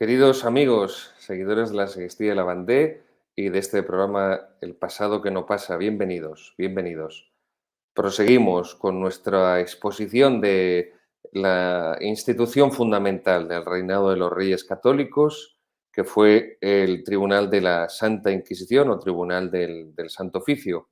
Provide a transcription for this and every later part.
Queridos amigos, seguidores de la Sagristía de la Bandé y de este programa El pasado que no pasa, bienvenidos, bienvenidos. Proseguimos con nuestra exposición de la institución fundamental del reinado de los Reyes Católicos, que fue el Tribunal de la Santa Inquisición o Tribunal del Santo Oficio.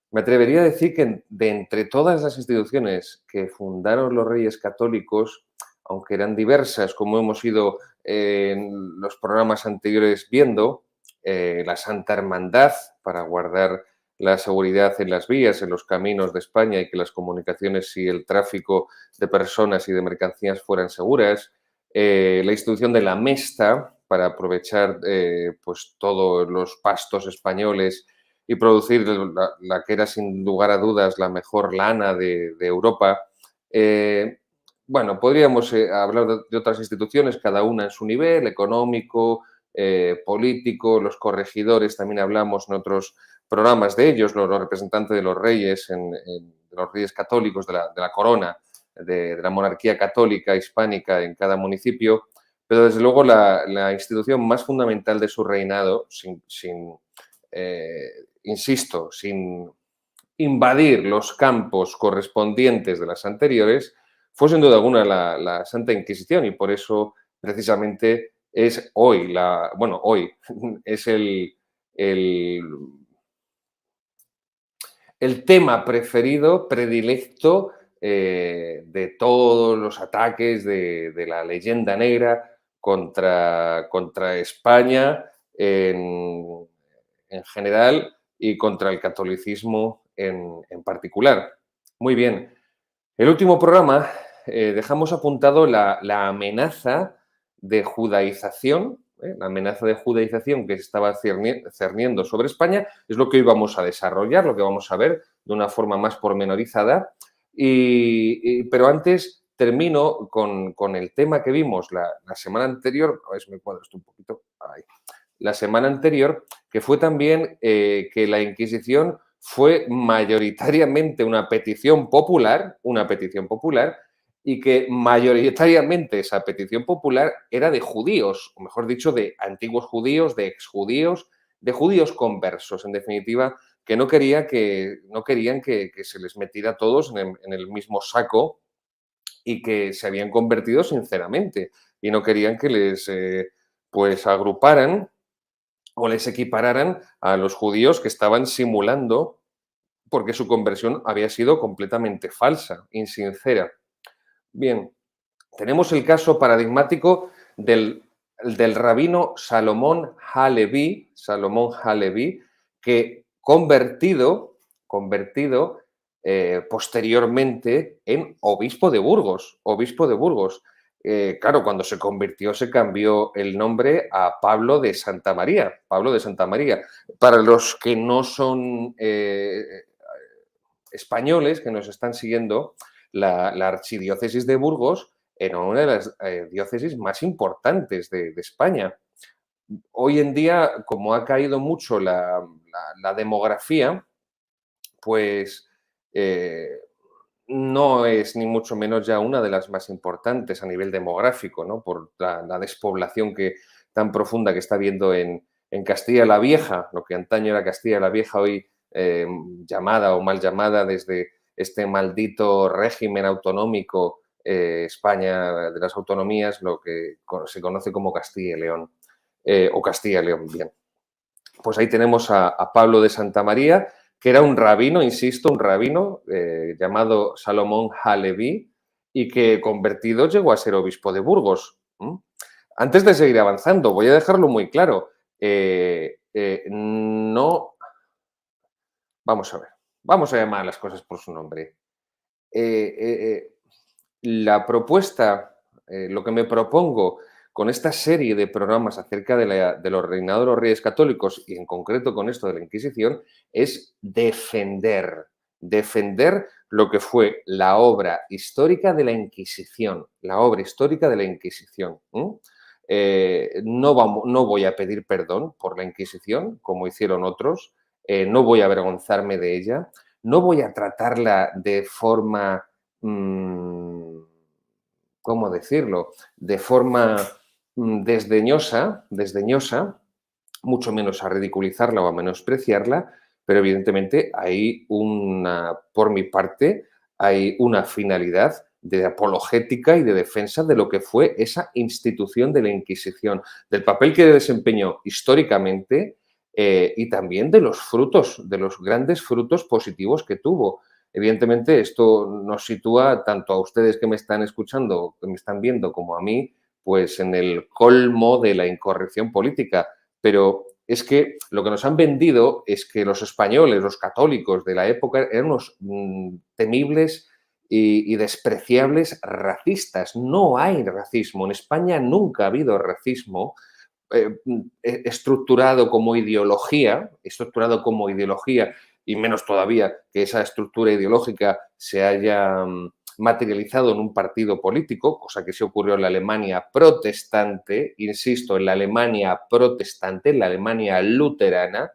Me atrevería a decir que de entre todas las instituciones que fundaron los Reyes Católicos, aunque eran diversas, como hemos ido en los programas anteriores viendo, la Santa Hermandad para guardar la seguridad en las vías, en los caminos de España y que las comunicaciones y el tráfico de personas y de mercancías fueran seguras, la institución de la Mesta para aprovechar pues todos los pastos españoles y producir la que era sin lugar a dudas la mejor lana de Europa. Eh, bueno, podríamos hablar de otras instituciones, cada una en su nivel, económico, político, los corregidores, también hablamos en otros programas de ellos, los representantes de los reyes, de los reyes católicos, de la corona, de la monarquía católica hispánica en cada municipio, pero desde luego la institución más fundamental de su reinado, insisto, sin invadir los campos correspondientes de las anteriores, fue sin duda alguna la Santa Inquisición y por eso precisamente es hoy, hoy es el, el tema preferido, predilecto de todos los ataques de la leyenda negra contra España en general y contra el catolicismo en particular. Muy bien. El último programa dejamos apuntado la amenaza de judaización, la amenaza de judaización que se estaba cerniendo sobre España, es lo que hoy vamos a desarrollar, lo que vamos a ver de una forma más pormenorizada. Pero antes termino con el tema que vimos la semana anterior, a ver si me cuadro esto un poquito, ahí. La semana anterior, que fue también que la Inquisición fue mayoritariamente una petición popular, y que mayoritariamente esa petición popular era de judíos, o mejor dicho, de antiguos judíos, de exjudíos, de judíos conversos, en definitiva, que no querían que se les metiera a todos en el mismo saco y que se habían convertido sinceramente y no querían que les pues agruparan o les equipararan a los judíos que estaban simulando porque su conversión había sido completamente falsa, insincera. Bien, tenemos el caso paradigmático del rabino Salomón Halevi, que convertido posteriormente en obispo de Burgos. Claro, cuando se convirtió se cambió el nombre a Pablo de Santa María, Pablo de Santa María. Para los que no son españoles que nos están siguiendo, la archidiócesis de Burgos era una de las diócesis más importantes de España. Hoy en día, como ha caído mucho la demografía, pues no es ni mucho menos ya una de las más importantes a nivel demográfico, ¿no? Por la despoblación tan profunda que está habiendo en Castilla la Vieja, lo que antaño era Castilla la Vieja, hoy llamada o mal llamada desde este maldito régimen autonómico España de las autonomías, lo que se conoce como Castilla y León, o Castilla y León, bien. Pues ahí tenemos a Pablo de Santa María, que era un rabino, insisto, un rabino llamado Salomón Halevi, y que convertido llegó a ser obispo de Burgos. Antes de seguir avanzando, voy a dejarlo muy claro. No, vamos a ver, vamos a llamar las cosas por su nombre. Eh, eh, eh, la propuesta, lo que me propongo con esta serie de programas acerca de los reinados de los reyes católicos y en concreto con esto de la Inquisición es defender lo que fue la obra histórica de la Inquisición, la obra histórica de la Inquisición. No voy a pedir perdón por la Inquisición, como hicieron otros, no voy a avergonzarme de ella, no voy a tratarla de forma, ¿cómo decirlo? De forma desdeñosa, mucho menos a ridiculizarla o a menospreciarla, pero evidentemente por mi parte, hay una finalidad de apologética y de defensa de lo que fue esa institución de la Inquisición, del papel que desempeñó históricamente y también de los frutos, de los grandes frutos positivos que tuvo. Evidentemente, esto nos sitúa tanto a ustedes que me están escuchando, que me están viendo, como a mí, pues en el colmo de la incorrección política. Pero es que lo que nos han vendido es que los españoles, los católicos de la época, eran unos temibles y despreciables racistas. No hay racismo. En España nunca ha habido racismo estructurado como ideología, y menos todavía que esa estructura ideológica se haya materializado en un partido político, cosa que se ocurrió en la Alemania protestante, insisto, en la Alemania protestante, en la Alemania luterana,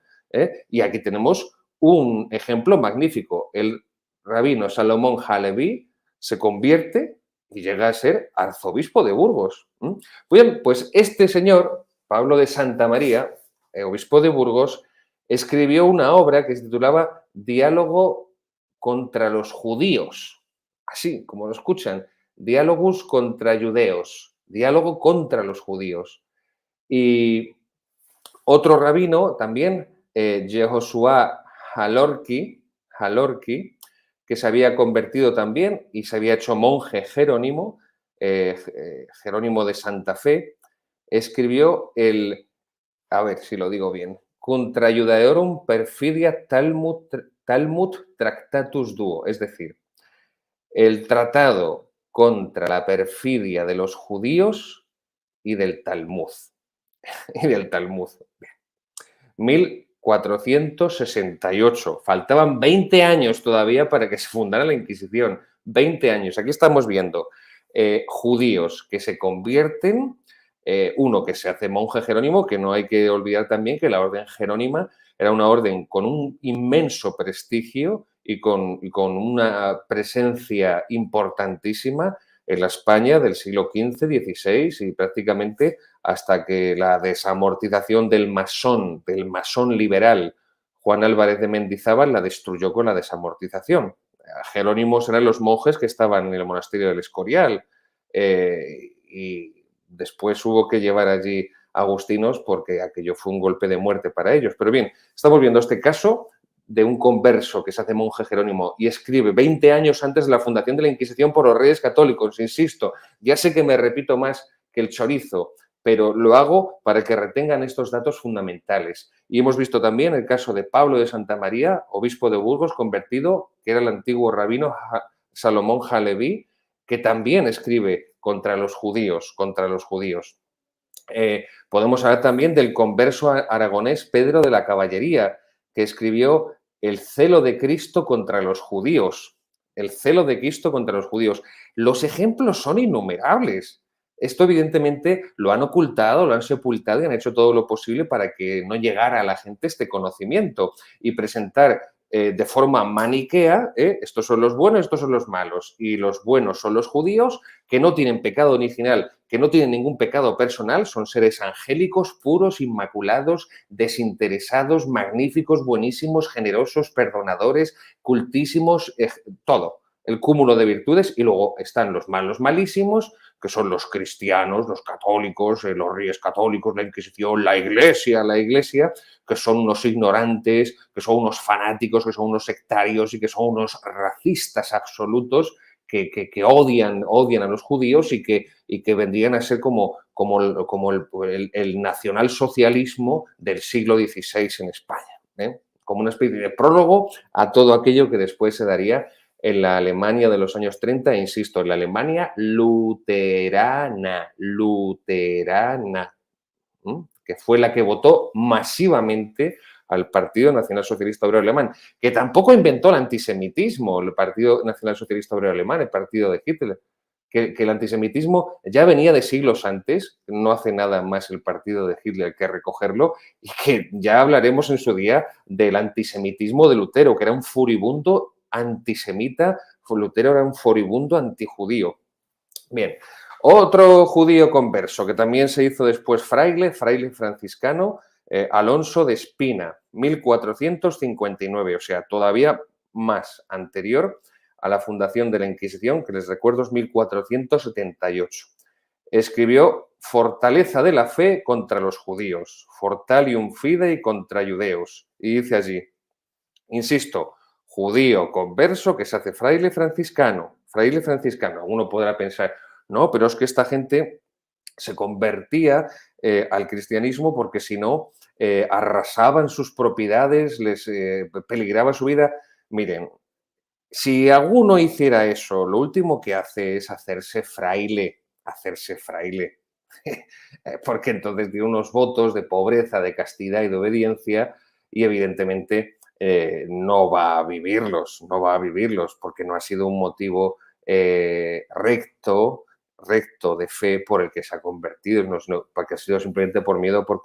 y aquí tenemos un ejemplo magnífico. El rabino Salomón Halevi se convierte y llega a ser arzobispo de Burgos. Bien, pues este señor, Pablo de Santa María, obispo de Burgos, escribió una obra que se titulaba Diálogo contra los judíos. Así como lo escuchan, Diálogus contra judeos, diálogo contra los judíos. Y otro rabino también, Yehoshua Halorki, que se había convertido también y se había hecho monje jerónimo, Jerónimo de Santa Fe, escribió a ver si lo digo bien, Contra Judaeorum Perfidia Talmud Tractatus Duo, es decir, el tratado contra la perfidia de los judíos y del Talmud. Y del Talmud. 1468. Faltaban 20 años todavía para que se fundara la Inquisición. 20 años. Aquí estamos viendo judíos que se convierten, uno que se hace monje jerónimo, que no hay que olvidar también que la orden jerónima era una orden con un inmenso prestigio y con una presencia importantísima en la España del siglo XV, XVI y prácticamente hasta que la desamortización del masón liberal Juan Álvarez de Mendizábal la destruyó con la desamortización. Jerónimos eran los monjes que estaban en el monasterio del Escorial y después hubo que llevar allí agustinos porque aquello fue un golpe de muerte para ellos. Pero bien, estamos viendo este caso de un converso que se hace monje jerónimo y escribe 20 años antes de la fundación de la Inquisición por los Reyes Católicos. Insisto, ya sé que me repito más que el chorizo, pero lo hago para que retengan estos datos fundamentales. Y hemos visto también el caso de Pablo de Santa María, obispo de Burgos, convertido, que era el antiguo rabino Salomón Halevi, que también escribe contra los judíos, podemos hablar también del converso aragonés Pedro de la Caballería, que escribió El celo de Cristo contra los judíos. El celo de Cristo contra los judíos. Los ejemplos son innumerables. Esto evidentemente lo han ocultado, lo han sepultado y han hecho todo lo posible para que no llegara a la gente este conocimiento y presentar de forma maniquea, estos son los buenos, estos son los malos, y los buenos son los judíos, que no tienen pecado original, que no tienen ningún pecado personal, son seres angélicos, puros, inmaculados, desinteresados, magníficos, buenísimos, generosos, perdonadores, cultísimos, todo, el cúmulo de virtudes, y luego están los malos malísimos, que son los cristianos, los católicos, los reyes católicos, la Inquisición, la Iglesia, que son unos ignorantes, que son unos fanáticos, que son unos sectarios y que son unos racistas absolutos que odian a los judíos y que vendrían a ser como el nacionalsocialismo del siglo XVI en España, como una especie de prólogo a todo aquello que después se daría en la Alemania de los años 30, insisto, en la Alemania luterana, que fue la que votó masivamente al Partido Nacional Socialista Obrero Alemán, que tampoco inventó el antisemitismo, el Partido Nacional Socialista Obrero Alemán, el partido de Hitler, que el antisemitismo ya venía de siglos antes, no hace nada más el partido de Hitler que recogerlo, y que ya hablaremos en su día del antisemitismo de Lutero, que era un furibundo antisemita, Lutero era un furibundo antijudío. Bien, Otro judío converso que también se hizo después fraile franciscano, Alonso de Espina, 1459, o sea, todavía más anterior a la fundación de la Inquisición, que les recuerdo es 1478. Escribió Fortaleza de la fe contra los judíos, Fortalium Fidei contra judeos, y dice allí, insisto, judío converso que se hace fraile franciscano. Fraile franciscano. Uno podrá pensar, no, pero es que esta gente se convertía al cristianismo porque si no arrasaban sus propiedades, les peligraba su vida. Miren, si alguno hiciera eso, lo último que hace es hacerse fraile. Porque entonces tiene unos votos de pobreza, de castidad y de obediencia y evidentemente no va a vivirlos, no va a vivirlos porque no ha sido un motivo recto de fe por el que se ha convertido, no, porque ha sido simplemente por miedo, por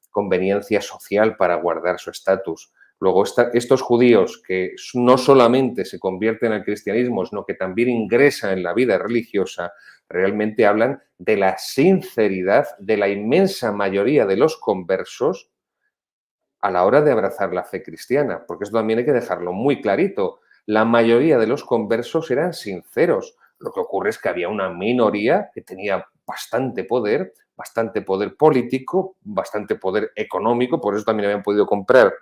conveniencia social para guardar su estatus. Luego, estos judíos que no solamente se convierten al cristianismo, sino que también ingresan en la vida religiosa, realmente hablan de la sinceridad de la inmensa mayoría de los conversos a la hora de abrazar la fe cristiana, porque esto también hay que dejarlo muy clarito. La mayoría de los conversos eran sinceros. Lo que ocurre es que había una minoría que tenía bastante poder político, bastante poder económico, por eso también habían podido comprar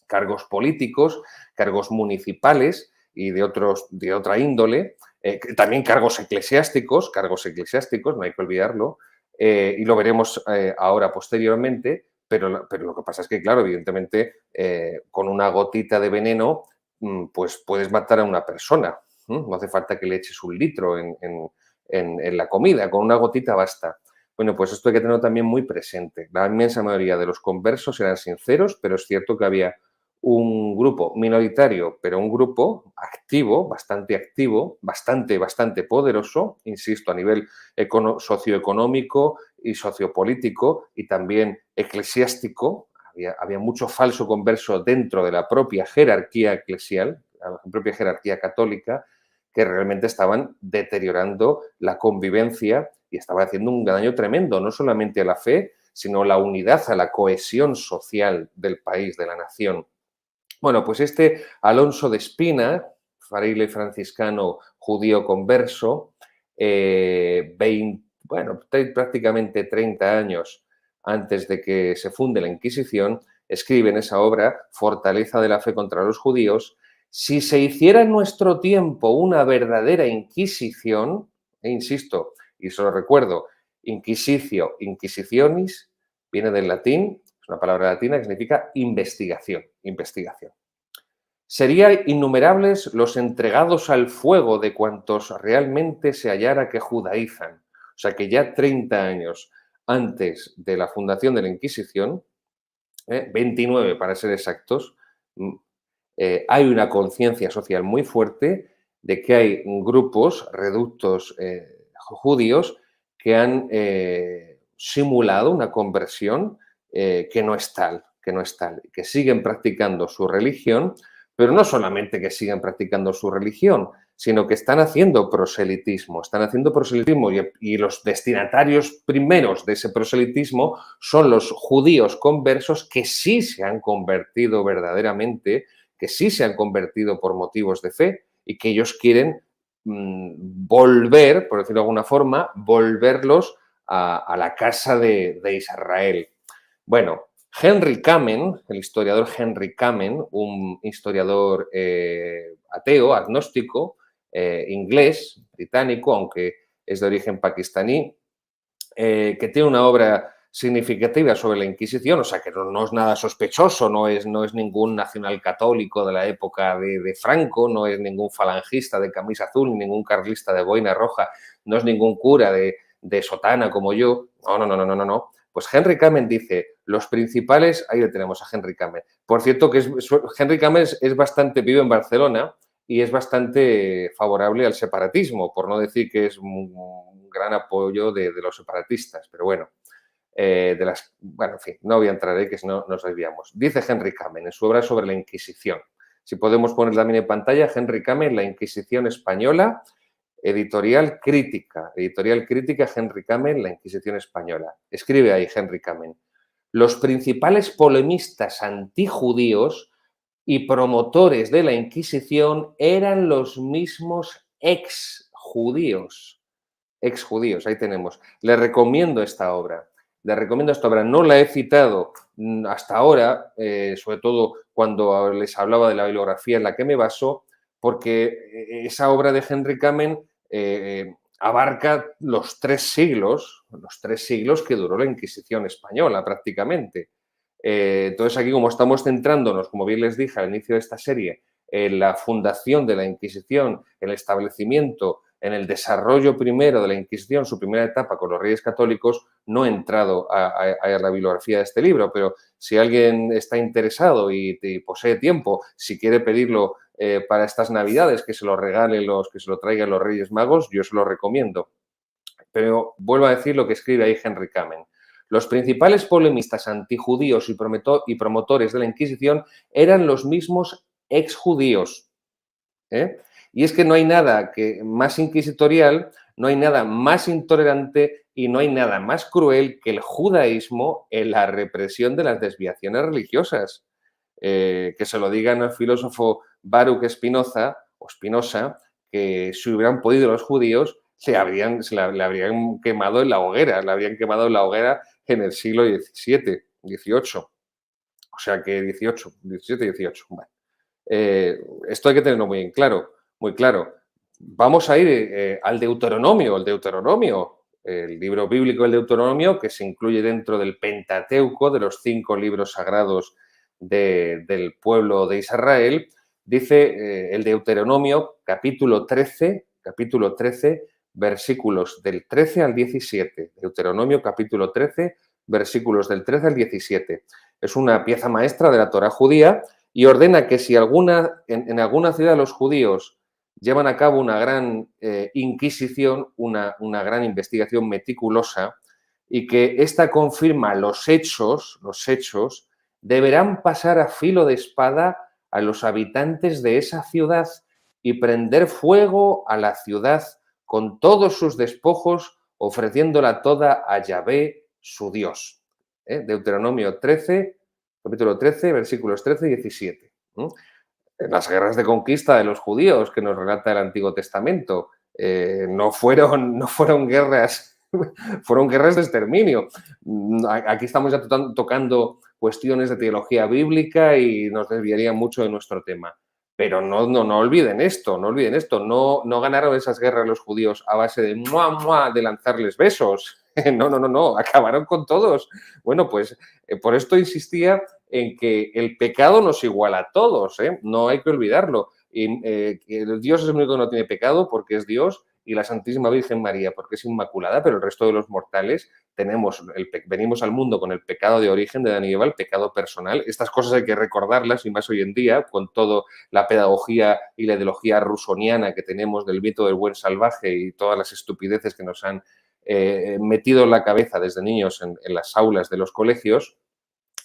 cargos políticos, cargos municipales y de otra índole, también cargos eclesiásticos, no hay que olvidarlo, y lo veremos ahora posteriormente, pero lo que pasa es que, claro, evidentemente, con una gotita de veneno, pues puedes matar a una persona. No hace falta que le eches un litro en la comida, con una gotita basta. Bueno, pues esto hay que tenerlo también muy presente. La inmensa mayoría de los conversos eran sinceros, pero es cierto que había un grupo minoritario, pero un grupo activo, bastante poderoso, insisto, a nivel socioeconómico y sociopolítico y también eclesiástico. Había mucho falso converso dentro de la propia jerarquía eclesial, la propia jerarquía católica, que realmente estaban deteriorando la convivencia y estaban haciendo un daño tremendo, no solamente a la fe, sino a la unidad, a la cohesión social del país, de la nación. Bueno, pues este Alonso de Espina, fraile franciscano judío converso, prácticamente 30 años antes de que se funde la Inquisición, escribe en esa obra, Fortaleza de la fe contra los judíos, si se hiciera en nuestro tiempo una verdadera Inquisición, e insisto, y se lo recuerdo, inquisitio, inquisitionis, viene del latín, es una palabra latina que significa investigación. Serían innumerables los entregados al fuego de cuantos realmente se hallara que judaizan. O sea que ya 30 años antes de la fundación de la Inquisición, 29 para ser exactos, hay una conciencia social muy fuerte de que hay grupos, reductos judíos, que han simulado una conversión que no es tal, que siguen practicando su religión, pero no solamente que siguen practicando su religión, sino que están haciendo proselitismo y los destinatarios primeros de ese proselitismo son los judíos conversos que sí se han convertido verdaderamente, que sí se han convertido por motivos de fe y que ellos quieren volver, por decirlo de alguna forma, volverlos a la casa de Israel. Bueno, Henry Kamen, el historiador Henry Kamen, un historiador ateo, agnóstico, inglés, británico, aunque es de origen pakistaní, que tiene una obra significativa sobre la Inquisición, o sea que no es nada sospechoso, no es ningún nacional católico de la época de Franco, no es ningún falangista de camisa azul, ni ningún carlista de boina roja, no es ningún cura de sotana como yo, no. Pues Henry Kamen dice, los principales, ahí le tenemos a Henry Kamen. Por cierto, que Henry Kamen es bastante, vive en Barcelona y es bastante favorable al separatismo, por no decir que es un gran apoyo de los separatistas, pero bueno, en fin, no voy a entrar ahí, que si no nos desviamos. Dice Henry Kamen en su obra sobre la Inquisición. Si podemos poner también en pantalla, Henry Kamen, La Inquisición Española, Editorial Crítica, Henry Kamen, La Inquisición Española. Escribe ahí Henry Kamen. Los principales polemistas antijudíos y promotores de la Inquisición eran los mismos exjudíos. Exjudíos, ahí tenemos. Les recomiendo esta obra. No la he citado hasta ahora, sobre todo cuando les hablaba de la bibliografía en la que me baso, porque esa obra de Henry Kamen abarca los 3 siglos que duró la Inquisición española prácticamente. Entonces aquí, como estamos centrándonos, como bien les dije al inicio de esta serie, en la fundación de la Inquisición, el establecimiento, en el desarrollo primero de la Inquisición, su primera etapa con los Reyes Católicos, no he entrado a la bibliografía de este libro, pero si alguien está interesado y posee tiempo, si quiere pedirlo para estas Navidades, que se lo regalen que se lo traigan los Reyes Magos, yo se lo recomiendo. Pero vuelvo a decir lo que escribe ahí Henry Kamen. Los principales polemistas antijudíos y promotores de la Inquisición eran los mismos exjudíos. Y es que no hay nada más inquisitorial, no hay nada más intolerante y no hay nada más cruel que el judaísmo en la represión de las desviaciones religiosas. Que se lo digan al filósofo Baruch Spinoza, que si hubieran podido los judíos, le habrían quemado en la hoguera, en el siglo XVII, XVIII. O sea que 18, 17, 18. Vale. Esto hay que tenerlo muy claro, muy claro. Vamos a ir al Deuteronomio, el libro bíblico del Deuteronomio, que se incluye dentro del Pentateuco, de los 5 libros sagrados del pueblo de Israel. Dice el Deuteronomio, capítulo 13, versículos del 13 al 17. Deuteronomio, capítulo 13, versículos del 13 al 17. Es una pieza maestra de la Torá judía y ordena que si en alguna ciudad los judíos llevan a cabo una gran inquisición, una gran investigación meticulosa, y que ésta confirma los hechos, deberán pasar a filo de espada a los habitantes de esa ciudad y prender fuego a la ciudad con todos sus despojos, ofreciéndola toda a Yahvé, su Dios. Deuteronomio 13, capítulo 13, versículos 13 y 17. Las guerras de conquista de los judíos que nos relata el Antiguo Testamento no fueron guerras, fueron guerras de exterminio. Aquí estamos ya tocando cuestiones de teología bíblica y nos desviaría mucho de nuestro tema. Pero no olviden esto, no ganaron esas guerras los judíos a base de de lanzarles besos. No, acabaron con todos. Bueno, pues por esto insistía en que el pecado nos iguala a todos, no hay que olvidarlo. Y, que Dios es el único que no tiene pecado porque es Dios y la Santísima Virgen María porque es Inmaculada, pero el resto de los mortales venimos al mundo con el pecado de origen de Adán y Eva, el pecado personal. Estas cosas hay que recordarlas y más hoy en día con toda la pedagogía y la ideología rusoniana que tenemos del mito del buen salvaje y todas las estupideces que nos han metido en la cabeza desde niños en las aulas de los colegios.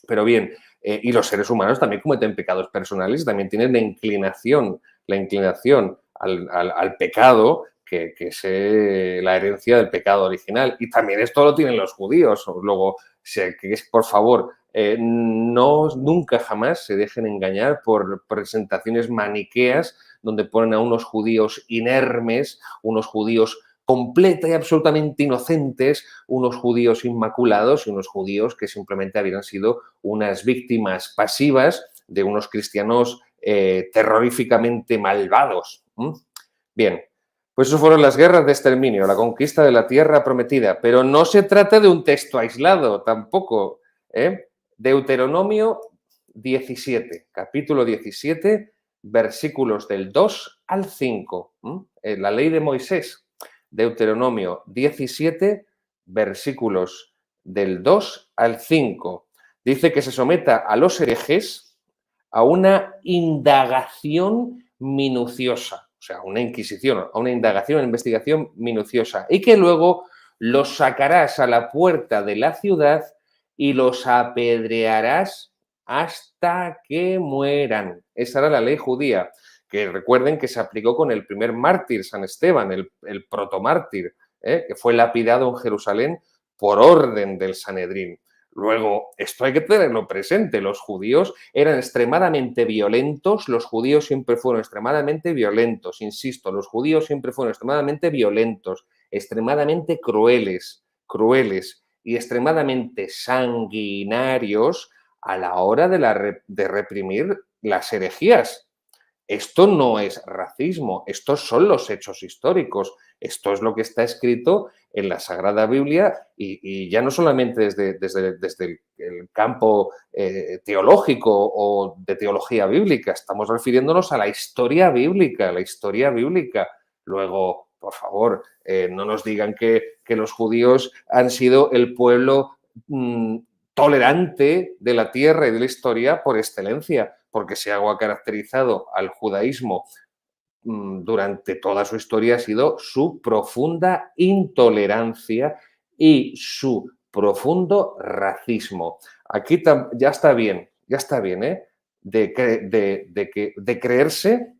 Pero bien, y los seres humanos también cometen pecados personales y también tienen la inclinación al pecado, que es la herencia del pecado original. Y también esto lo tienen los judíos. Luego, por favor, nunca jamás se dejen engañar por presentaciones maniqueas donde ponen a unos judíos inermes, unos judíos completa y absolutamente inocentes, unos judíos inmaculados y unos judíos que simplemente habían sido unas víctimas pasivas de unos cristianos terroríficamente malvados. Bien, pues eso fueron las guerras de exterminio, la conquista de la tierra prometida, pero no se trata de un texto aislado tampoco. Deuteronomio 17, capítulo 17, versículos del 2 al 5, la ley de Moisés. Deuteronomio 17, versículos del 2 al 5. Dice que se someta a los herejes a una indagación minuciosa, o sea, una inquisición, a una indagación, una investigación minuciosa, y que luego los sacarás a la puerta de la ciudad y los apedrearás hasta que mueran. Esa era la ley judía, que recuerden que se aplicó con el primer mártir, San Esteban, el protomártir, que fue lapidado en Jerusalén por orden del Sanedrín. Luego, esto hay que tenerlo presente, los judíos eran extremadamente violentos, los judíos siempre fueron extremadamente violentos, insisto, los judíos siempre fueron extremadamente violentos, extremadamente crueles y extremadamente sanguinarios a la hora de reprimir las herejías. Esto no es racismo, estos son los hechos históricos, esto es lo que está escrito en la Sagrada Biblia y ya no solamente desde el campo teológico o de teología bíblica, estamos refiriéndonos a la historia bíblica, la historia bíblica. Luego, por favor, no nos digan que los judíos han sido el pueblo tolerante de la tierra y de la historia por excelencia, porque si algo ha caracterizado al judaísmo durante toda su historia ha sido su profunda intolerancia y su profundo racismo. Aquí ya está bien, ¿eh? De creerse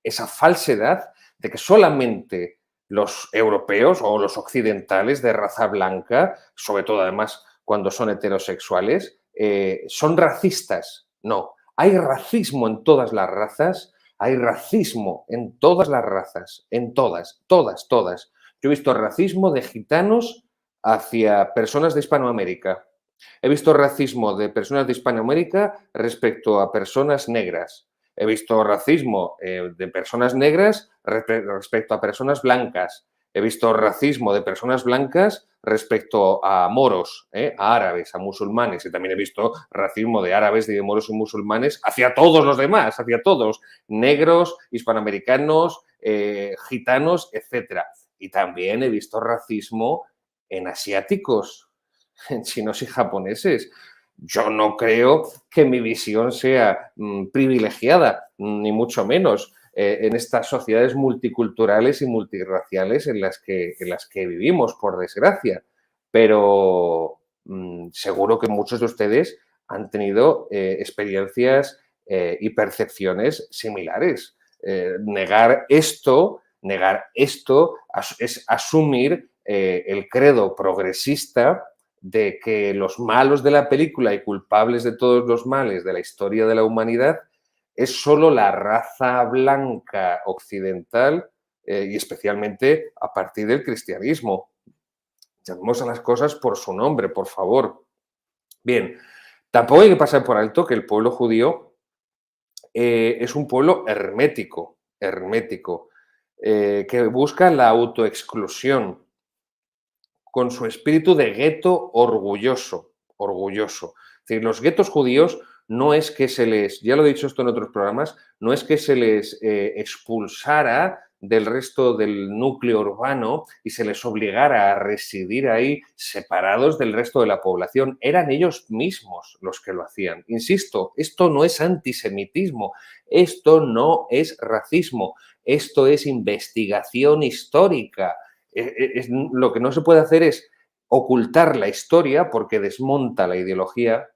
esa falsedad de que solamente los europeos o los occidentales de raza blanca, sobre todo además cuando son heterosexuales, son racistas. No, hay racismo en todas las razas, hay racismo en todas las razas, en todas. Yo he visto racismo de gitanos hacia personas de Hispanoamérica. He visto racismo de personas de Hispanoamérica respecto a personas negras. He visto racismo de personas negras respecto a personas blancas. He visto racismo de personas blancas respecto a moros, a árabes, a musulmanes. Y también he visto racismo de árabes y de moros y musulmanes hacia todos los demás, hacia todos, negros, hispanoamericanos, gitanos, etc. Y también he visto racismo en asiáticos, en chinos y japoneses. Yo no creo que mi visión sea privilegiada, ni mucho menos, en estas sociedades multiculturales y multirraciales en las que vivimos, por desgracia. Pero seguro que muchos de ustedes han tenido experiencias y percepciones similares. Negar esto es asumir el credo progresista de que los malos de la película y culpables de todos los males de la historia de la humanidad es solo la raza blanca occidental y especialmente a partir del cristianismo. Llamemos a las cosas por su nombre, por favor. Bien, tampoco hay que pasar por alto que el pueblo judío es un pueblo hermético, que busca la autoexclusión, con su espíritu de gueto orgulloso. Es decir, los guetos judíos no es que se les, ya lo he dicho esto en otros programas, no es que se les expulsara del resto del núcleo urbano y se les obligara a residir ahí separados del resto de la población. Eran ellos mismos los que lo hacían. Insisto, esto no es antisemitismo, esto no es racismo, esto es investigación histórica. Lo que no se puede hacer es ocultar la historia porque desmonta la ideología,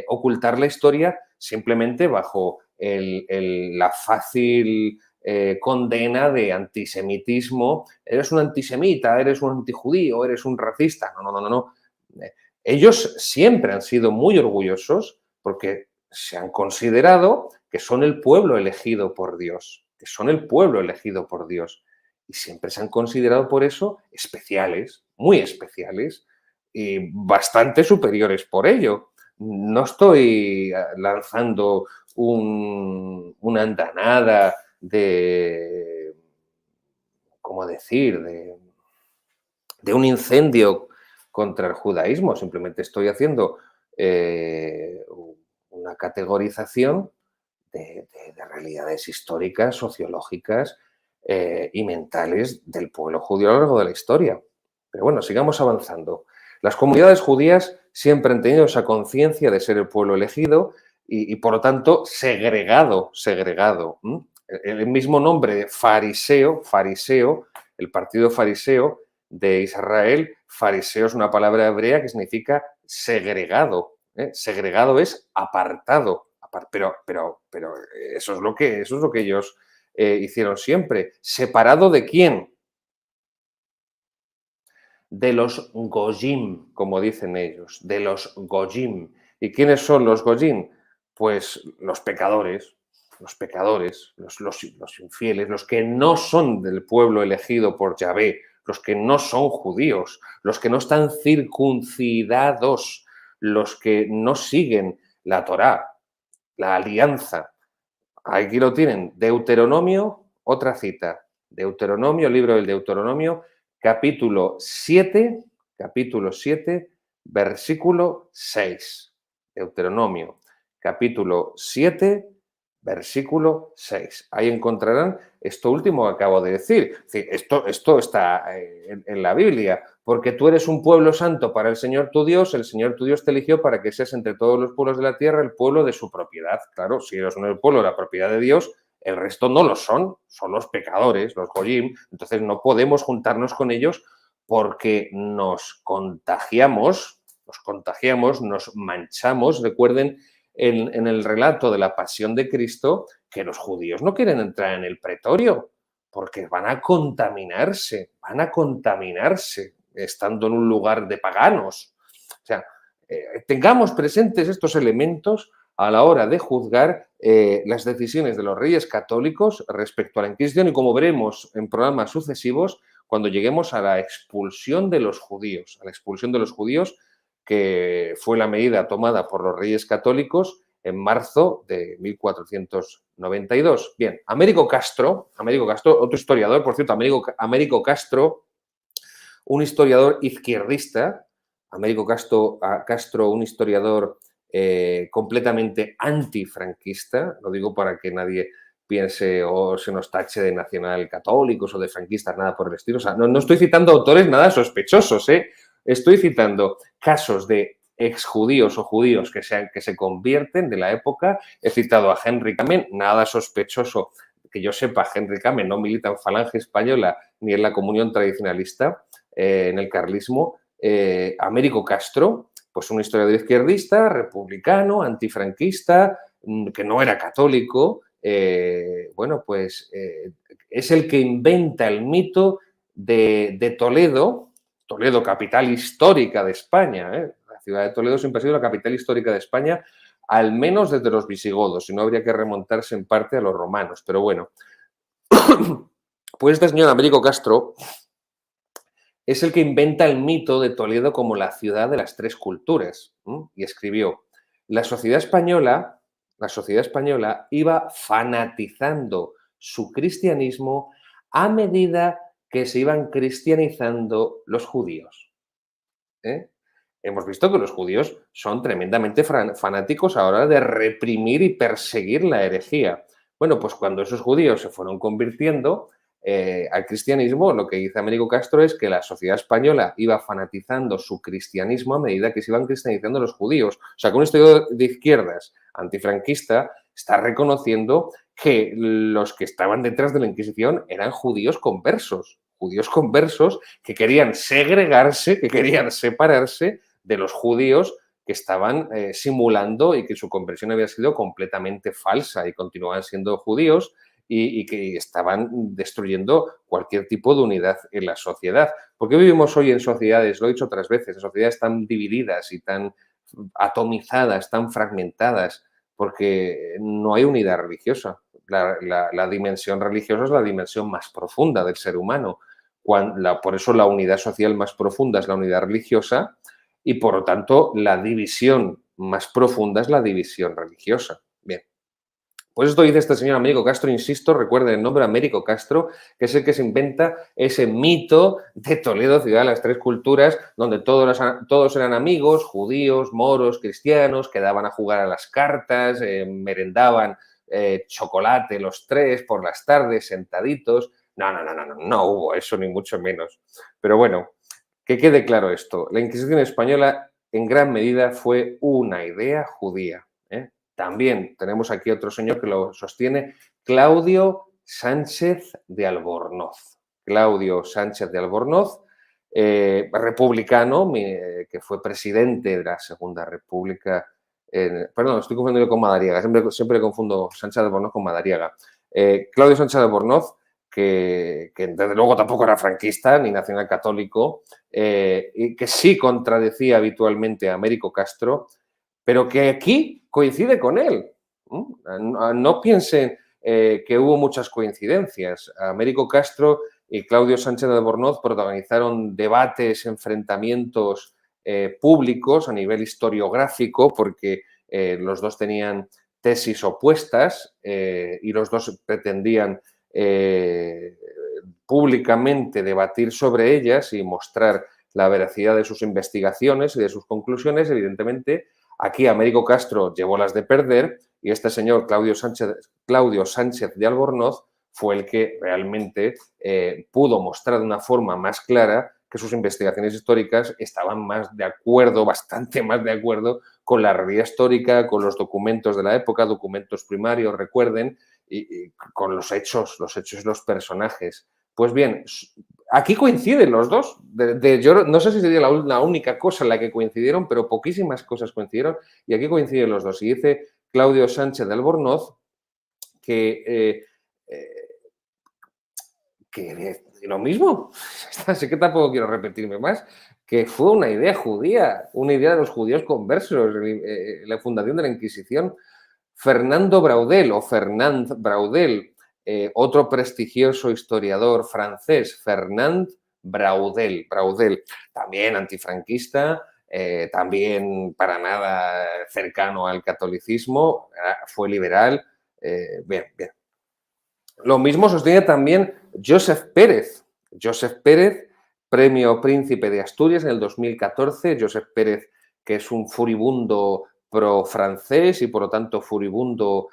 ocultar la historia simplemente bajo la fácil condena de antisemitismo. Eres un antisemita, eres un antijudío, eres un racista. No. Ellos siempre han sido muy orgullosos porque se han considerado que son el pueblo elegido por Dios, y siempre se han considerado por eso especiales, muy especiales y bastante superiores por ello. No estoy lanzando una andanada de, ¿cómo decir?, de un incendio contra el judaísmo, simplemente estoy haciendo una categorización de realidades históricas, sociológicas y mentales del pueblo judío a lo largo de la historia. Pero bueno, sigamos avanzando. Las comunidades judías siempre han tenido esa conciencia de ser el pueblo elegido y por lo tanto, segregado. El mismo nombre, fariseo, el partido fariseo de Israel, fariseo es una palabra hebrea que significa segregado. Segregado es apartado. Pero eso es lo que ellos hicieron siempre. ¿Separado de quién? De los Gojim, como dicen ellos, de los Gojim. ¿Y quiénes son los Gojim? Pues los pecadores, los infieles, los que no son del pueblo elegido por Yahvé, los que no son judíos, los que no están circuncidados, los que no siguen la Torá, la alianza. Aquí lo tienen, Deuteronomio, otra cita, Deuteronomio, libro del Deuteronomio, capítulo 7, versículo 6. Deuteronomio, capítulo 7, versículo 6. Ahí encontrarán esto último que acabo de decir. Esto está en la Biblia, porque tú eres un pueblo santo para el Señor tu Dios te eligió para que seas entre todos los pueblos de la tierra el pueblo de su propiedad. Claro, si eres un pueblo de la propiedad de Dios, el resto no lo son los pecadores, los goyim, entonces no podemos juntarnos con ellos porque nos contagiamos, nos manchamos. Recuerden en el relato de la pasión de Cristo que los judíos no quieren entrar en el pretorio porque van a contaminarse estando en un lugar de paganos. O sea, tengamos presentes estos elementos a la hora de juzgar las decisiones de los reyes católicos respecto a la Inquisición y, como veremos en programas sucesivos, cuando lleguemos a la expulsión de los judíos, que fue la medida tomada por los reyes católicos en marzo de 1492. Bien, Américo Castro, otro historiador, por cierto, Américo Castro, un historiador izquierdista, Castro, un historiador completamente antifranquista, lo digo para que nadie piense o se nos tache de nacional católicos o de franquistas, nada por el estilo. O sea, no estoy citando autores nada sospechosos, ¿eh? Estoy citando casos de exjudíos o judíos que se convierten de la época. He citado a Henry Kamen, nada sospechoso que yo sepa. Henry Kamen no milita en Falange Española ni en la Comunión Tradicionalista, en el carlismo. Américo Castro, pues un historiador izquierdista, republicano, antifranquista, que no era católico, es el que inventa el mito de Toledo, capital histórica de España. La ciudad de Toledo siempre ha sido la capital histórica de España, al menos desde los visigodos, si no habría que remontarse en parte a los romanos. Pero bueno, pues este señor Américo Castro es el que inventa el mito de Toledo como la ciudad de las tres culturas. Y escribió: la sociedad española iba fanatizando su cristianismo a medida que se iban cristianizando los judíos. Hemos visto que los judíos son tremendamente fanáticos a la hora de reprimir y perseguir la herejía. Bueno, pues cuando esos judíos se fueron convirtiendo al cristianismo, lo que dice Américo Castro es que la sociedad española iba fanatizando su cristianismo a medida que se iban cristianizando los judíos. O sea, que un estudio de izquierdas antifranquista está reconociendo que los que estaban detrás de la Inquisición eran judíos conversos que querían segregarse, que querían separarse de los judíos que estaban simulando y que su conversión había sido completamente falsa y continuaban siendo judíos y que estaban destruyendo cualquier tipo de unidad en la sociedad. ¿Por qué vivimos hoy en sociedades, lo he dicho otras veces, en sociedades tan divididas y tan atomizadas, tan fragmentadas? Porque no hay unidad religiosa. La dimensión religiosa es la dimensión más profunda del ser humano. Por eso la unidad social más profunda es la unidad religiosa y, por lo tanto, la división más profunda es la división religiosa. Bien. Pues esto dice este señor Américo Castro, insisto, recuerden el nombre Américo Castro, que es el que se inventa ese mito de Toledo, ciudad de las tres culturas, donde todos eran amigos, judíos, moros, cristianos, quedaban a jugar a las cartas, merendaban chocolate los tres por las tardes, sentaditos. No hubo eso, ni mucho menos. Pero bueno, que quede claro esto. La Inquisición española en gran medida fue una idea judía. También tenemos aquí otro señor que lo sostiene, Claudio Sánchez de Albornoz. Claudio Sánchez de Albornoz, republicano, que fue presidente de la Segunda República. Perdón, estoy confundiendo con Madariaga, siempre confundo Sánchez de Albornoz con Madariaga. Claudio Sánchez de Albornoz, que desde luego tampoco era franquista ni nacional católico, y que sí contradecía habitualmente a Américo Castro, pero que aquí coincide con él. No piensen que hubo muchas coincidencias. Américo Castro y Claudio Sánchez de Albornoz protagonizaron debates, enfrentamientos públicos a nivel historiográfico, porque los dos tenían tesis opuestas y los dos pretendían públicamente debatir sobre ellas y mostrar la veracidad de sus investigaciones y de sus conclusiones. Evidentemente, aquí Américo Castro llevó las de perder y este señor Claudio Sánchez de Albornoz fue el que realmente pudo mostrar de una forma más clara que sus investigaciones históricas estaban más de acuerdo, bastante más de acuerdo con la realidad histórica, con los documentos de la época, documentos primarios, recuerden, y con los hechos y los personajes. Pues bien, aquí coinciden los dos. Yo no sé si sería la única cosa en la que coincidieron, pero poquísimas cosas coincidieron y aquí coinciden los dos. Y dice Claudio Sánchez de Albornoz que lo mismo, así que tampoco quiero repetirme más, que fue una idea judía, una idea de los judíos conversos, la fundación de la Inquisición. Fernando Braudel o Fernand Braudel, otro prestigioso historiador francés, Fernand Braudel, también antifranquista, también para nada cercano al catolicismo, fue liberal. Bien, bien. Lo mismo sostiene también Joseph Pérez. Joseph Pérez, premio Príncipe de Asturias en el 2014. Joseph Pérez, que es un furibundo pro-francés y por lo tanto furibundo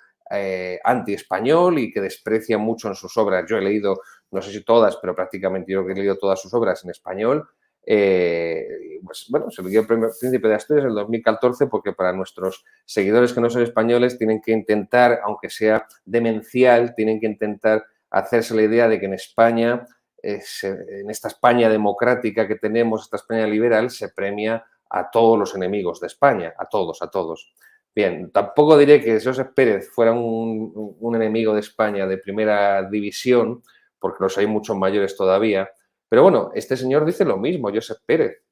anti-español y que desprecia mucho en sus obras. Yo he leído, no sé si todas, pero prácticamente yo creo que he leído todas sus obras en español. Pues bueno, se le dio el premio Príncipe de Asturias en el 2014 porque para nuestros seguidores que no son españoles tienen que intentar, aunque sea demencial, tienen que intentar hacerse la idea de que en España, en esta España democrática que tenemos, esta España liberal, se premia a todos los enemigos de España, a todos, a todos. Bien, tampoco diré que Josep Pérez fuera un enemigo de España de primera división, porque los hay muchos mayores todavía, pero bueno, este señor dice lo mismo, Josep Pérez.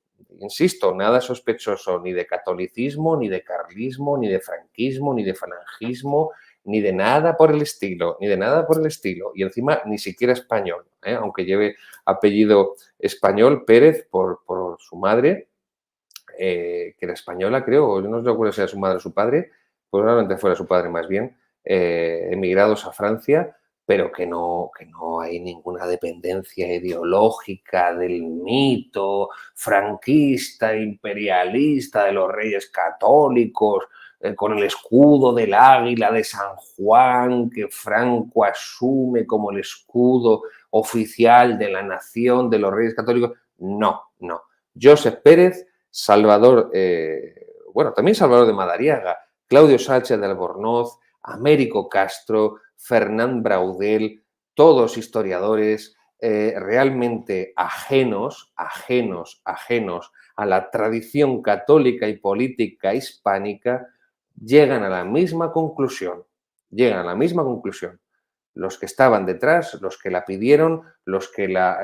Insisto, nada sospechoso ni de catolicismo, ni de carlismo, ni de franquismo, ni de falangismo, ni de nada por el estilo, ni de nada por el estilo. Y encima ni siquiera español, aunque lleve apellido español, Pérez, por su madre, que era española, creo, yo no recuerdo si era su madre o su padre, pues probablemente fuera su padre más bien, emigrados a Francia, pero que no hay ninguna dependencia ideológica del mito franquista, imperialista, de los reyes católicos, con el escudo del águila de San Juan, que Franco asume como el escudo oficial de la nación de los reyes católicos. No, no. Josep Pérez, Salvador, también Salvador de Madariaga, Claudio Sánchez de Albornoz, Américo Castro, Fernand Braudel, todos historiadores realmente ajenos a la tradición católica y política hispánica, llegan a la misma conclusión. Los que estaban detrás, los que la pidieron, los que la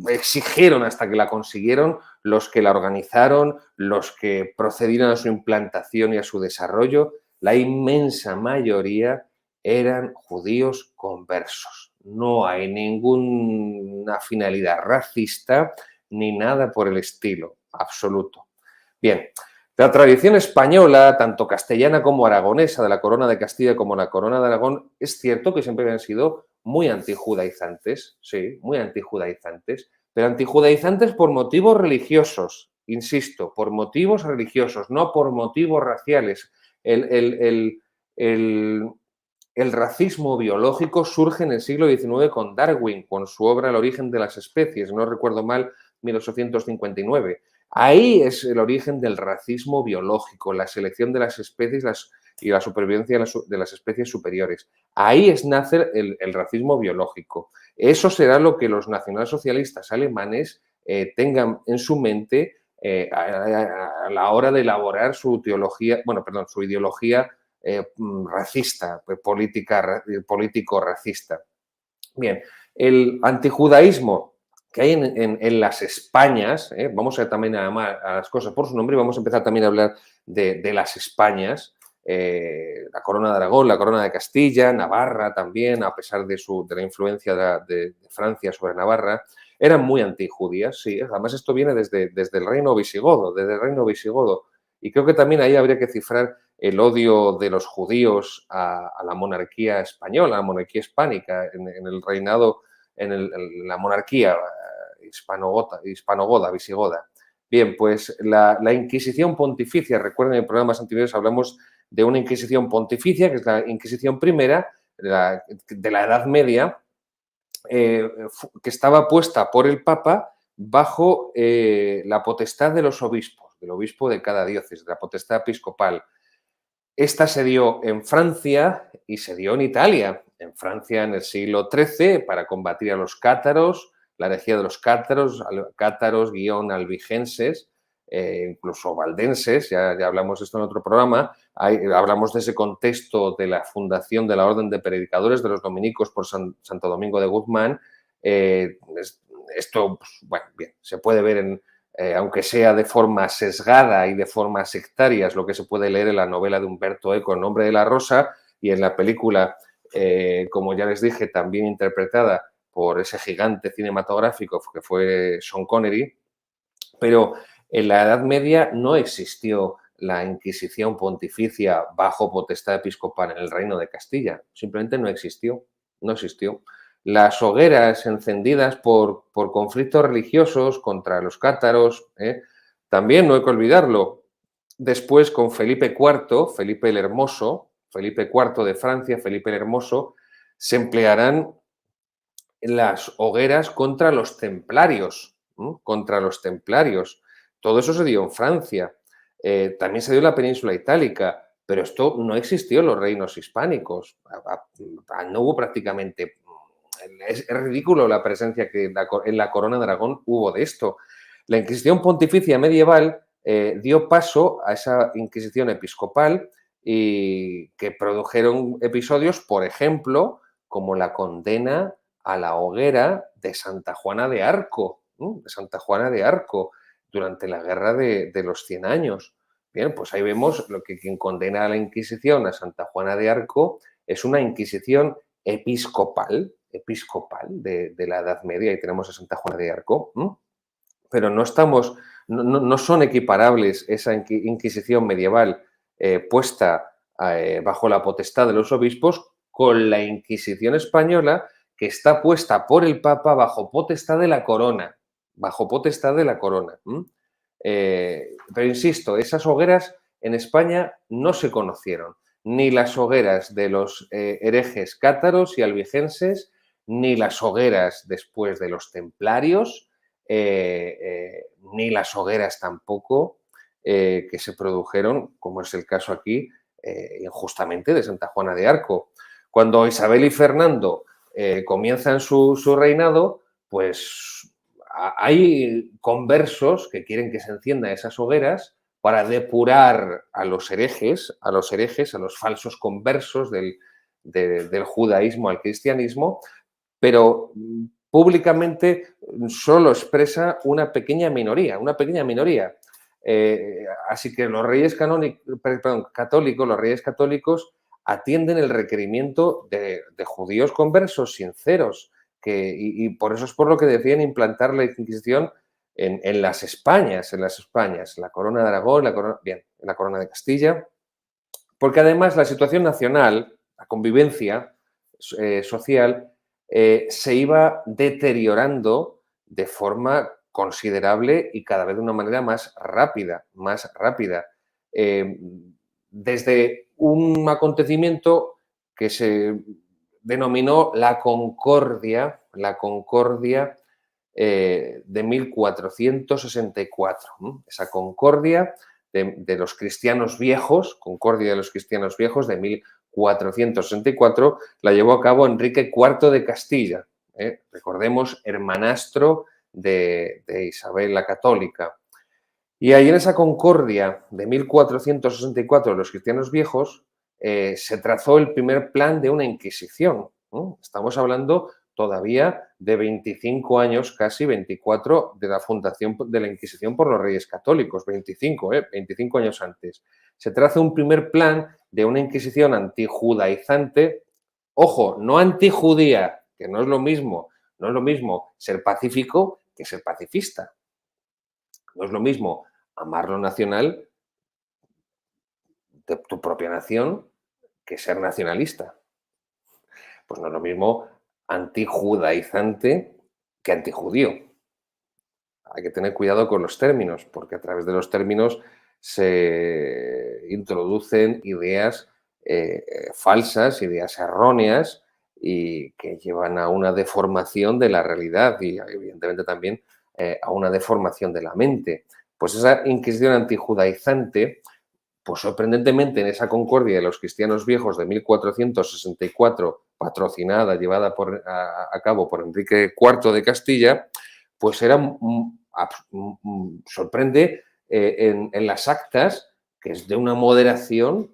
exigieron hasta que la consiguieron, los que la organizaron, los que procedieron a su implantación y a su desarrollo, la inmensa mayoría eran judíos conversos. No hay ninguna finalidad racista ni nada por el estilo, absoluto. Bien, la tradición española, tanto castellana como aragonesa, de la corona de Castilla como la corona de Aragón, es cierto que siempre han sido muy antijudaizantes, sí, muy antijudaizantes, pero antijudaizantes por motivos religiosos, insisto, por motivos religiosos, no por motivos raciales. El racismo biológico surge en el siglo XIX con Darwin, con su obra El origen de las especies, no recuerdo mal, 1859. Ahí es el origen del racismo biológico, la selección de las especies y la supervivencia de las especies superiores. Ahí nace el racismo biológico. Eso será lo que los nacionalsocialistas alemanes tengan en su mente a la hora de elaborar su ideología racista, político racista. Bien, el antijudaísmo que hay en las Españas, vamos a también a llamar a las cosas por su nombre y vamos a empezar también a hablar de las Españas, la corona de Aragón, la corona de Castilla, Navarra también, a pesar de la influencia de Francia sobre Navarra, eran muy antijudías, sí. Además, esto viene desde el reino visigodo, y creo que también ahí habría que cifrar el odio de los judíos a la monarquía española, a la monarquía hispánica, en el reinado, en la monarquía hispanogoda, visigoda. Bien, pues la Inquisición pontificia, recuerden en programas anteriores hablamos de una Inquisición pontificia, que es la Inquisición primera, de la Edad Media, que estaba puesta por el Papa bajo la potestad de los obispos, del obispo de cada diócesis, de la potestad episcopal. Esta se dio en Francia y se dio en Italia. En Francia en el siglo XIII para combatir a los cátaros, la herejía de los cátaros-albigenses, incluso valdenses, ya hablamos de esto en otro programa, hablamos de ese contexto de la fundación de la Orden de Predicadores de los Dominicos por Santo Domingo de Guzmán. Esto, pues, bueno, bien, se puede ver aunque sea de forma sesgada y de forma sectaria, es lo que se puede leer en la novela de Humberto Eco, El nombre de la rosa, y en la película, como ya les dije, también interpretada por ese gigante cinematográfico que fue Sean Connery. Pero en la Edad Media no existió la Inquisición pontificia bajo potestad episcopal en el Reino de Castilla. Simplemente no existió, no existió. Las hogueras encendidas por conflictos religiosos contra los cátaros, también no hay que olvidarlo. Después, con Felipe IV, Felipe el Hermoso, Felipe IV de Francia, Felipe el Hermoso, se emplearán las hogueras contra los templarios, contra los templarios. Todo eso se dio en Francia. También se dio en la península itálica, pero esto no existió en los reinos hispánicos. No hubo prácticamente. Es ridículo la presencia que en la corona de Aragón hubo de esto. La Inquisición pontificia medieval dio paso a esa Inquisición episcopal y que produjeron episodios, por ejemplo, como la condena a la hoguera de Santa Juana de Arco, durante la guerra de los 100 años. Bien, pues ahí vemos lo que quien condena a la Inquisición a Santa Juana de Arco es una Inquisición episcopal de la Edad Media, y tenemos a Santa Juana de Arco, pero no son equiparables esa Inquisición medieval puesta bajo la potestad de los obispos con la Inquisición española, que está puesta por el Papa bajo potestad de la corona, pero insisto, esas hogueras en España no se conocieron, ni las hogueras de los herejes cátaros y albigenses, ni las hogueras después de los templarios, ni las hogueras tampoco que se produjeron, como es el caso aquí, injustamente de Santa Juana de Arco. Cuando Isabel y Fernando comienzan su reinado, pues hay conversos que quieren que se enciendan esas hogueras para depurar a los herejes, a los falsos conversos del judaísmo al cristianismo, pero públicamente solo expresa una pequeña minoría. Así que los reyes católicos, los reyes católicos atienden el requerimiento de judíos conversos sinceros, y por eso es por lo que deciden implantar la Inquisición en las Españas, la corona de Aragón, la corona de Castilla, porque además la situación nacional, la convivencia social, se iba deteriorando de forma considerable y cada vez de una manera más rápida. Desde un acontecimiento que se denominó la Concordia de 1464. Esa Concordia de los cristianos viejos, Concordia de los cristianos viejos de 1464, la llevó a cabo Enrique IV de Castilla, recordemos, hermanastro de Isabel la Católica. Y ahí en esa Concordia de 1464 de los cristianos viejos se trazó el primer plan de una Inquisición, ¿no? Estamos hablando todavía de 25 años, casi 24, de la fundación de la Inquisición por los Reyes Católicos, 25, 25 años antes. Se traza un primer plan de una Inquisición antijudaizante, ojo, no antijudía, que no es lo mismo, no es lo mismo ser pacífico que ser pacifista. No es lo mismo amar lo nacional de tu propia nación que ser nacionalista. Pues no es lo mismo antijudaizante que antijudío. Hay que tener cuidado con los términos, porque a través de los términos se introducen ideas falsas, ideas erróneas y que llevan a una deformación de la realidad y evidentemente también a una deformación de la mente. Pues esa inquisición antijudaizante, pues sorprendentemente en esa concordia de los cristianos viejos de 1464, patrocinada, llevada a cabo por Enrique IV de Castilla, pues era, sorprende en las actas que es de una moderación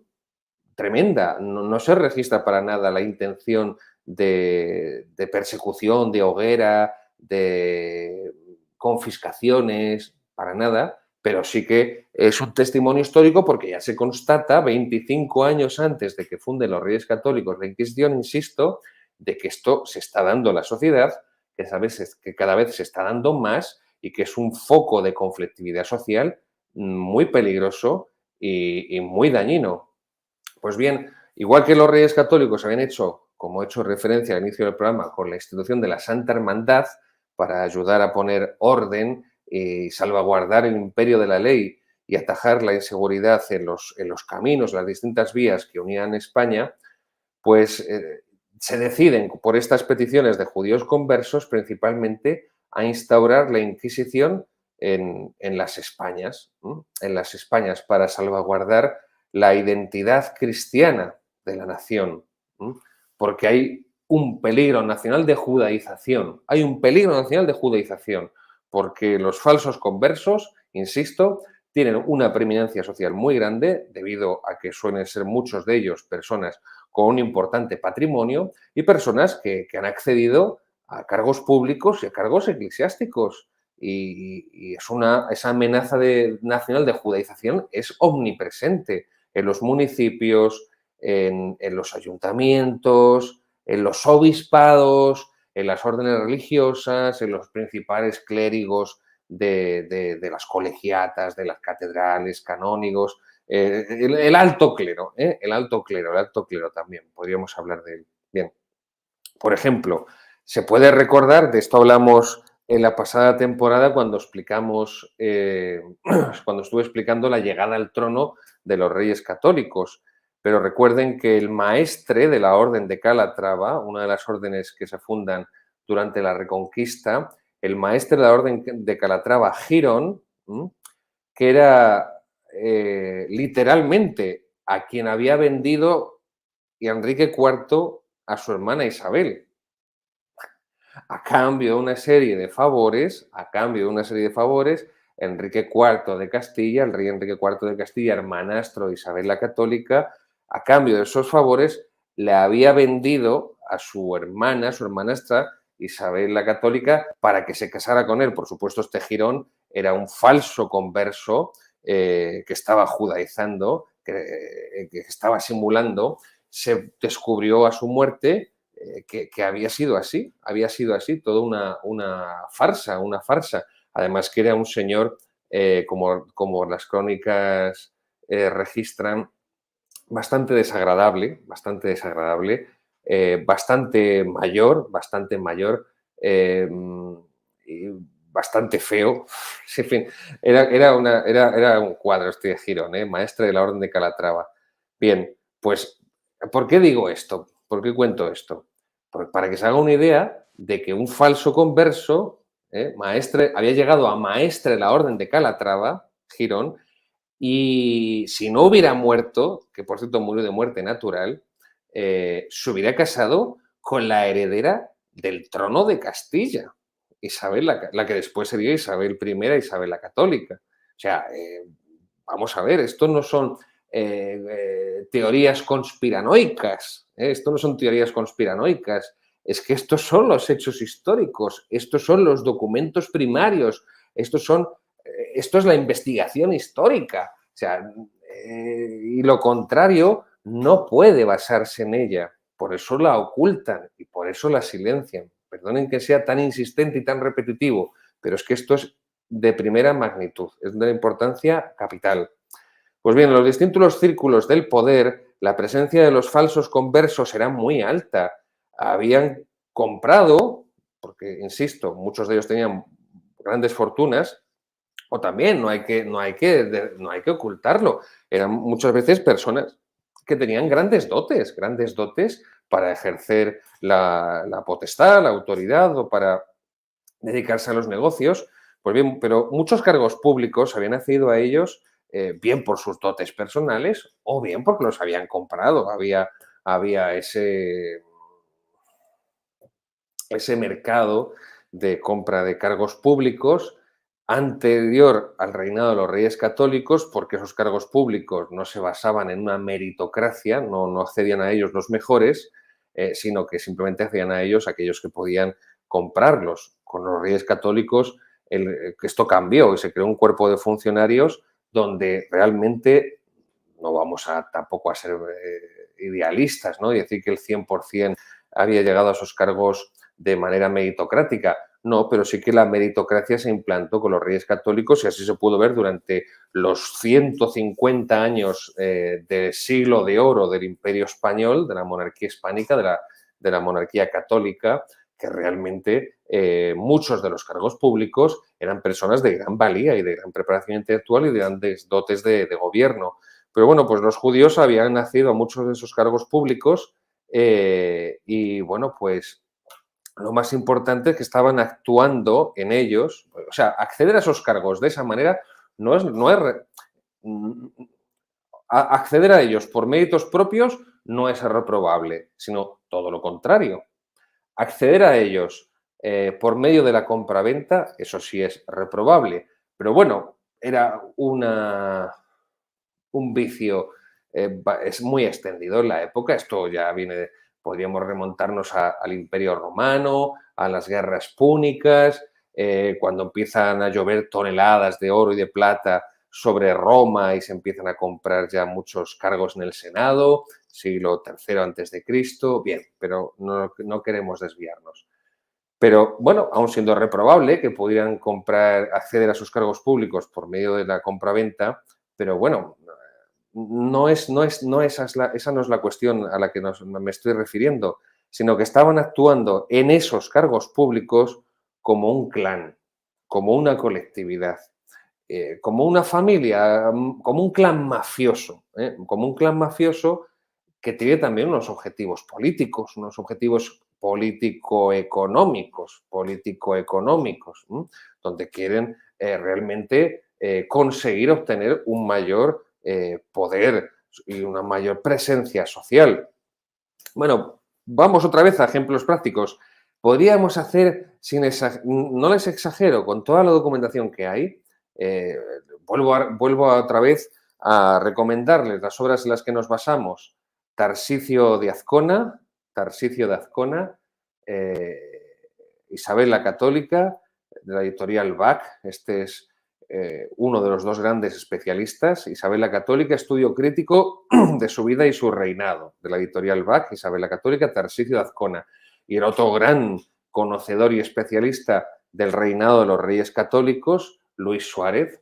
tremenda. No se registra para nada la intención de persecución, de hoguera, de confiscaciones, para nada, pero sí que es un testimonio histórico porque ya se constata 25 años antes de que funden los Reyes Católicos la Inquisición, insisto, de que esto se está dando en la sociedad, que cada vez se está dando más y que es un foco de conflictividad social muy peligroso y muy dañino. Pues bien, igual que los Reyes Católicos habían hecho, como he hecho referencia al inicio del programa, con la institución de la Santa Hermandad para ayudar a poner orden y salvaguardar el imperio de la ley y atajar la inseguridad en los caminos, las distintas vías que unían España, pues se deciden por estas peticiones de judíos conversos principalmente a instaurar la Inquisición en las Españas, ¿no? En las Españas para salvaguardar la identidad cristiana de la nación, ¿no? Porque hay un peligro nacional de judaización, hay un peligro nacional de judaización, porque los falsos conversos, insisto, tienen una preeminencia social muy grande debido a que suelen ser muchos de ellos personas con un importante patrimonio y personas que han accedido a cargos públicos y a cargos eclesiásticos. Y esa amenaza nacional de judaización es omnipresente en los municipios, en los ayuntamientos, en los obispados, en las órdenes religiosas, en los principales clérigos de las colegiatas, de las catedrales, canónigos, el alto clero, el alto clero también, podríamos hablar de él. Bien, por ejemplo, se puede recordar, de esto hablamos en la pasada temporada cuando explicamos, cuando estuve explicando la llegada al trono de los Reyes Católicos, pero recuerden que el maestre de la Orden de Calatrava, una de las órdenes que se fundan durante la Reconquista, el maestre de la Orden de Calatrava, Girón, que era literalmente a quien había vendido Enrique IV a su hermana Isabel, a cambio de una serie de favores, Enrique IV de Castilla, el rey Enrique IV de Castilla, hermanastro de Isabel la Católica, a cambio de esos favores, le había vendido a su hermana, su hermanastra, Isabel la Católica, para que se casara con él. Por supuesto, este Girón era un falso converso que estaba judaizando, que estaba simulando. Se descubrió a su muerte que había sido así, toda una farsa. Además que era un señor, como las crónicas registran, bastante desagradable, bastante mayor y bastante feo. En fin, era un cuadro este de Girón, maestre de la Orden de Calatrava. Bien, pues, ¿por qué digo esto? ¿Por qué cuento esto? Para que se haga una idea de que un falso converso, maestre, había llegado a maestre de la Orden de Calatrava, Girón, y si no hubiera muerto, que por cierto murió de muerte natural, se hubiera casado con la heredera del trono de Castilla, Isabel, la que después sería Isabel I, Isabel la Católica. O sea, vamos a ver, estos no son teorías conspiranoicas. Esto no son teorías conspiranoicas, es que estos son los hechos históricos, estos son los documentos primarios, esto es la investigación histórica. O sea, y lo contrario no puede basarse en ella. Por eso la ocultan y por eso la silencian. Perdonen que sea tan insistente y tan repetitivo, pero es que esto es de primera magnitud, es de importancia capital. Pues bien, en los distintos círculos del poder, la presencia de los falsos conversos era muy alta. Habían comprado, porque, insisto, muchos de ellos tenían grandes fortunas, o también no hay que ocultarlo. Eran muchas veces personas que tenían grandes dotes para ejercer la potestad, la autoridad o para dedicarse a los negocios. Pues bien, pero muchos cargos públicos habían accedido a ellos bien por sus dotes personales o bien porque los habían comprado. Había ese mercado de compra de cargos públicos anterior al reinado de los reyes católicos, porque esos cargos públicos no se basaban en una meritocracia, no accedían a ellos los mejores, sino que simplemente accedían a ellos aquellos que podían comprarlos. Con los reyes católicos esto cambió y se creó un cuerpo de funcionarios donde realmente no vamos tampoco a ser idealistas, ¿no? Y decir que el 100% había llegado a esos cargos de manera meritocrática. No, pero sí que la meritocracia se implantó con los reyes católicos y así se pudo ver durante los 150 años del siglo de oro del Imperio Español, de la monarquía hispánica, de la monarquía católica, que realmente muchos de los cargos públicos eran personas de gran valía y de gran preparación intelectual y de grandes dotes de gobierno. Pero bueno, pues los judíos habían nacido a muchos de esos cargos públicos y bueno, pues lo más importante es que estaban actuando en ellos. O sea, acceder a esos cargos de esa manera acceder a ellos por méritos propios no es reprobable, sino todo lo contrario. Acceder a ellos por medio de la compraventa, eso sí es reprobable. Pero bueno, era un vicio es muy extendido en la época. Esto ya viene, podríamos remontarnos al Imperio Romano, a las guerras púnicas, cuando empiezan a llover toneladas de oro y de plata sobre Roma y se empiezan a comprar ya muchos cargos en el Senado, siglo III antes de Cristo. Bien, pero no queremos desviarnos. Pero bueno, aun siendo reprobable que pudieran acceder a sus cargos públicos por medio de la compraventa, pero bueno, esa no es la cuestión a la que me estoy refiriendo, sino que estaban actuando en esos cargos públicos como un clan, como una colectividad, como una familia, como un clan mafioso, como un clan mafioso que tiene también unos objetivos políticos, unos objetivos político-económicos, donde quieren realmente conseguir obtener un mayor poder y una mayor presencia social. Bueno, vamos otra vez a ejemplos prácticos. Podríamos hacer, no les exagero, con toda la documentación que hay, vuelvo otra vez a recomendarles las obras en las que nos basamos. Tarsicio de Azcona, Isabel la Católica, de la editorial BAC. Este es uno de los dos grandes especialistas. Isabel la Católica, estudio crítico de su vida y su reinado, de la editorial BAC. Isabel la Católica, Tarsicio de Azcona. Y el otro gran conocedor y especialista del reinado de los reyes católicos, Luis Suárez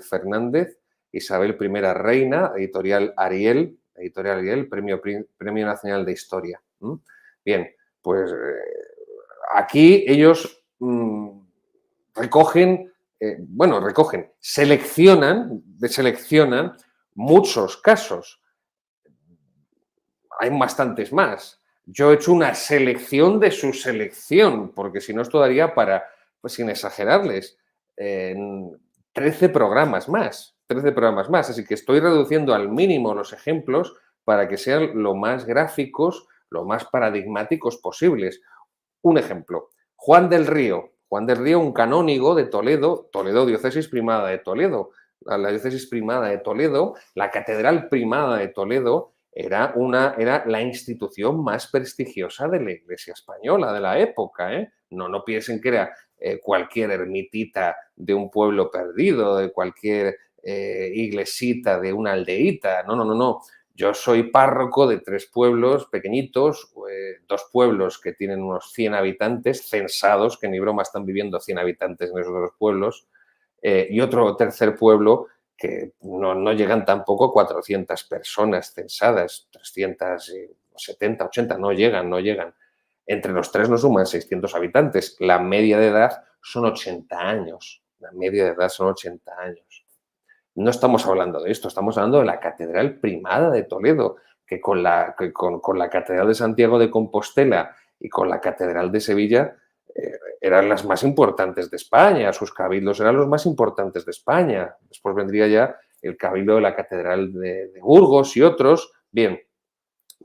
Fernández, Isabel I Reina, editorial Ariel, Premio Nacional de Historia. Bien, pues aquí ellos seleccionan muchos casos. Hay bastantes más. Yo he hecho una selección de su selección, porque si no esto daría para, pues sin exagerarles, 13 programas más. Así que estoy reduciendo al mínimo los ejemplos para que sean lo más gráficos, lo más paradigmáticos posibles. Un ejemplo, Juan del Río, un canónigo de Toledo, diócesis primada de Toledo, la diócesis primada de Toledo, la catedral primada de Toledo era la institución más prestigiosa de la Iglesia española de la época, ¿eh? No piensen que era cualquier ermitita de un pueblo perdido, de cualquier iglesita de una aldeíta. No, no, no, no. Yo soy párroco de 3 pueblos pequeñitos, 2 pueblos que tienen unos 100 habitantes, censados, que ni broma están viviendo 100 habitantes en esos 2 pueblos, y otro tercer pueblo que no llegan tampoco a 400 personas censadas, 370, 80, no llegan, no llegan. Entre los 3 no suman 600 habitantes. La media de edad son 80 años. La media de edad son 80 años. No estamos hablando de esto, estamos hablando de la Catedral Primada de Toledo, que con la Catedral de Santiago de Compostela y con la Catedral de Sevilla eran las más importantes de España, sus cabildos eran los más importantes de España. Después vendría ya el cabildo de la Catedral de Burgos y otros. Bien,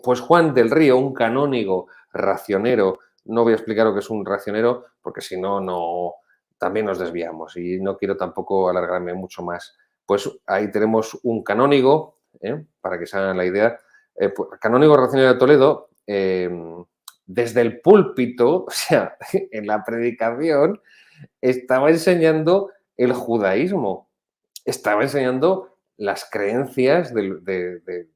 pues Juan del Río, un canónigo racionero, no voy a explicar lo que es un racionero porque si no, también nos desviamos y no quiero tampoco alargarme mucho más. Pues ahí tenemos un canónigo, para que se hagan la idea, canónigo racionero de Toledo, desde el púlpito, o sea, en la predicación, estaba enseñando el judaísmo, estaba enseñando las creencias del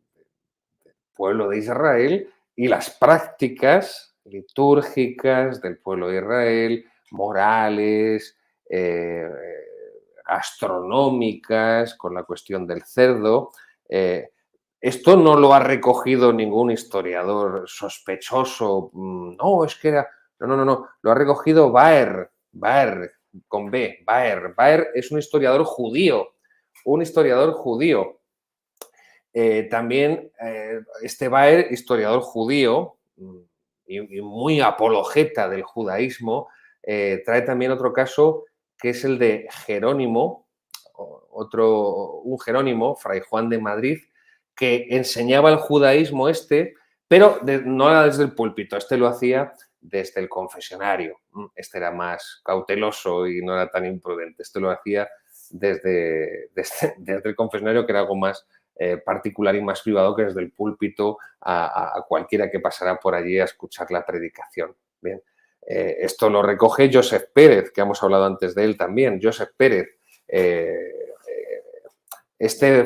pueblo de Israel y las prácticas litúrgicas del pueblo de Israel, morales, gastronómicas, con la cuestión del cerdo. Esto no lo ha recogido ningún historiador sospechoso. No, es que era... No, no, no, no. Lo ha recogido Baer, con B, Baer. Baer es un historiador judío. Un historiador judío. También este Baer, historiador judío y muy apologeta del judaísmo, trae también otro caso que es el de Jerónimo, un Jerónimo, Fray Juan de Madrid, que enseñaba el judaísmo pero no era desde el púlpito, lo hacía desde el confesionario. Este era más cauteloso y no era tan imprudente. Lo hacía desde el confesionario, que era algo más particular y más privado que desde el púlpito a cualquiera que pasara por allí a escuchar la predicación. Bien, esto lo recoge Josep Pérez, que hemos hablado antes de él también. Josep Pérez,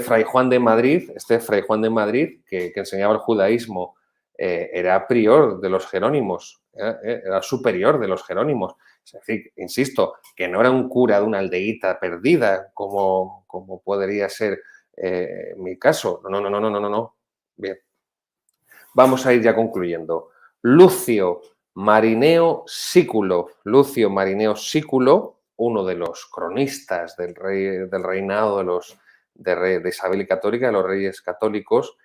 Fray Juan de Madrid, que enseñaba el judaísmo, era prior de los jerónimos, era superior de los jerónimos. Es decir, insisto, que no era un cura de una aldeíta perdida, como podría ser mi caso. No. Bien. Vamos a ir ya concluyendo. Lucio Marineo Sículo. Lucio Marineo Sículo, uno de los cronistas del reinado de Isabel y Católica, de los reyes católicos,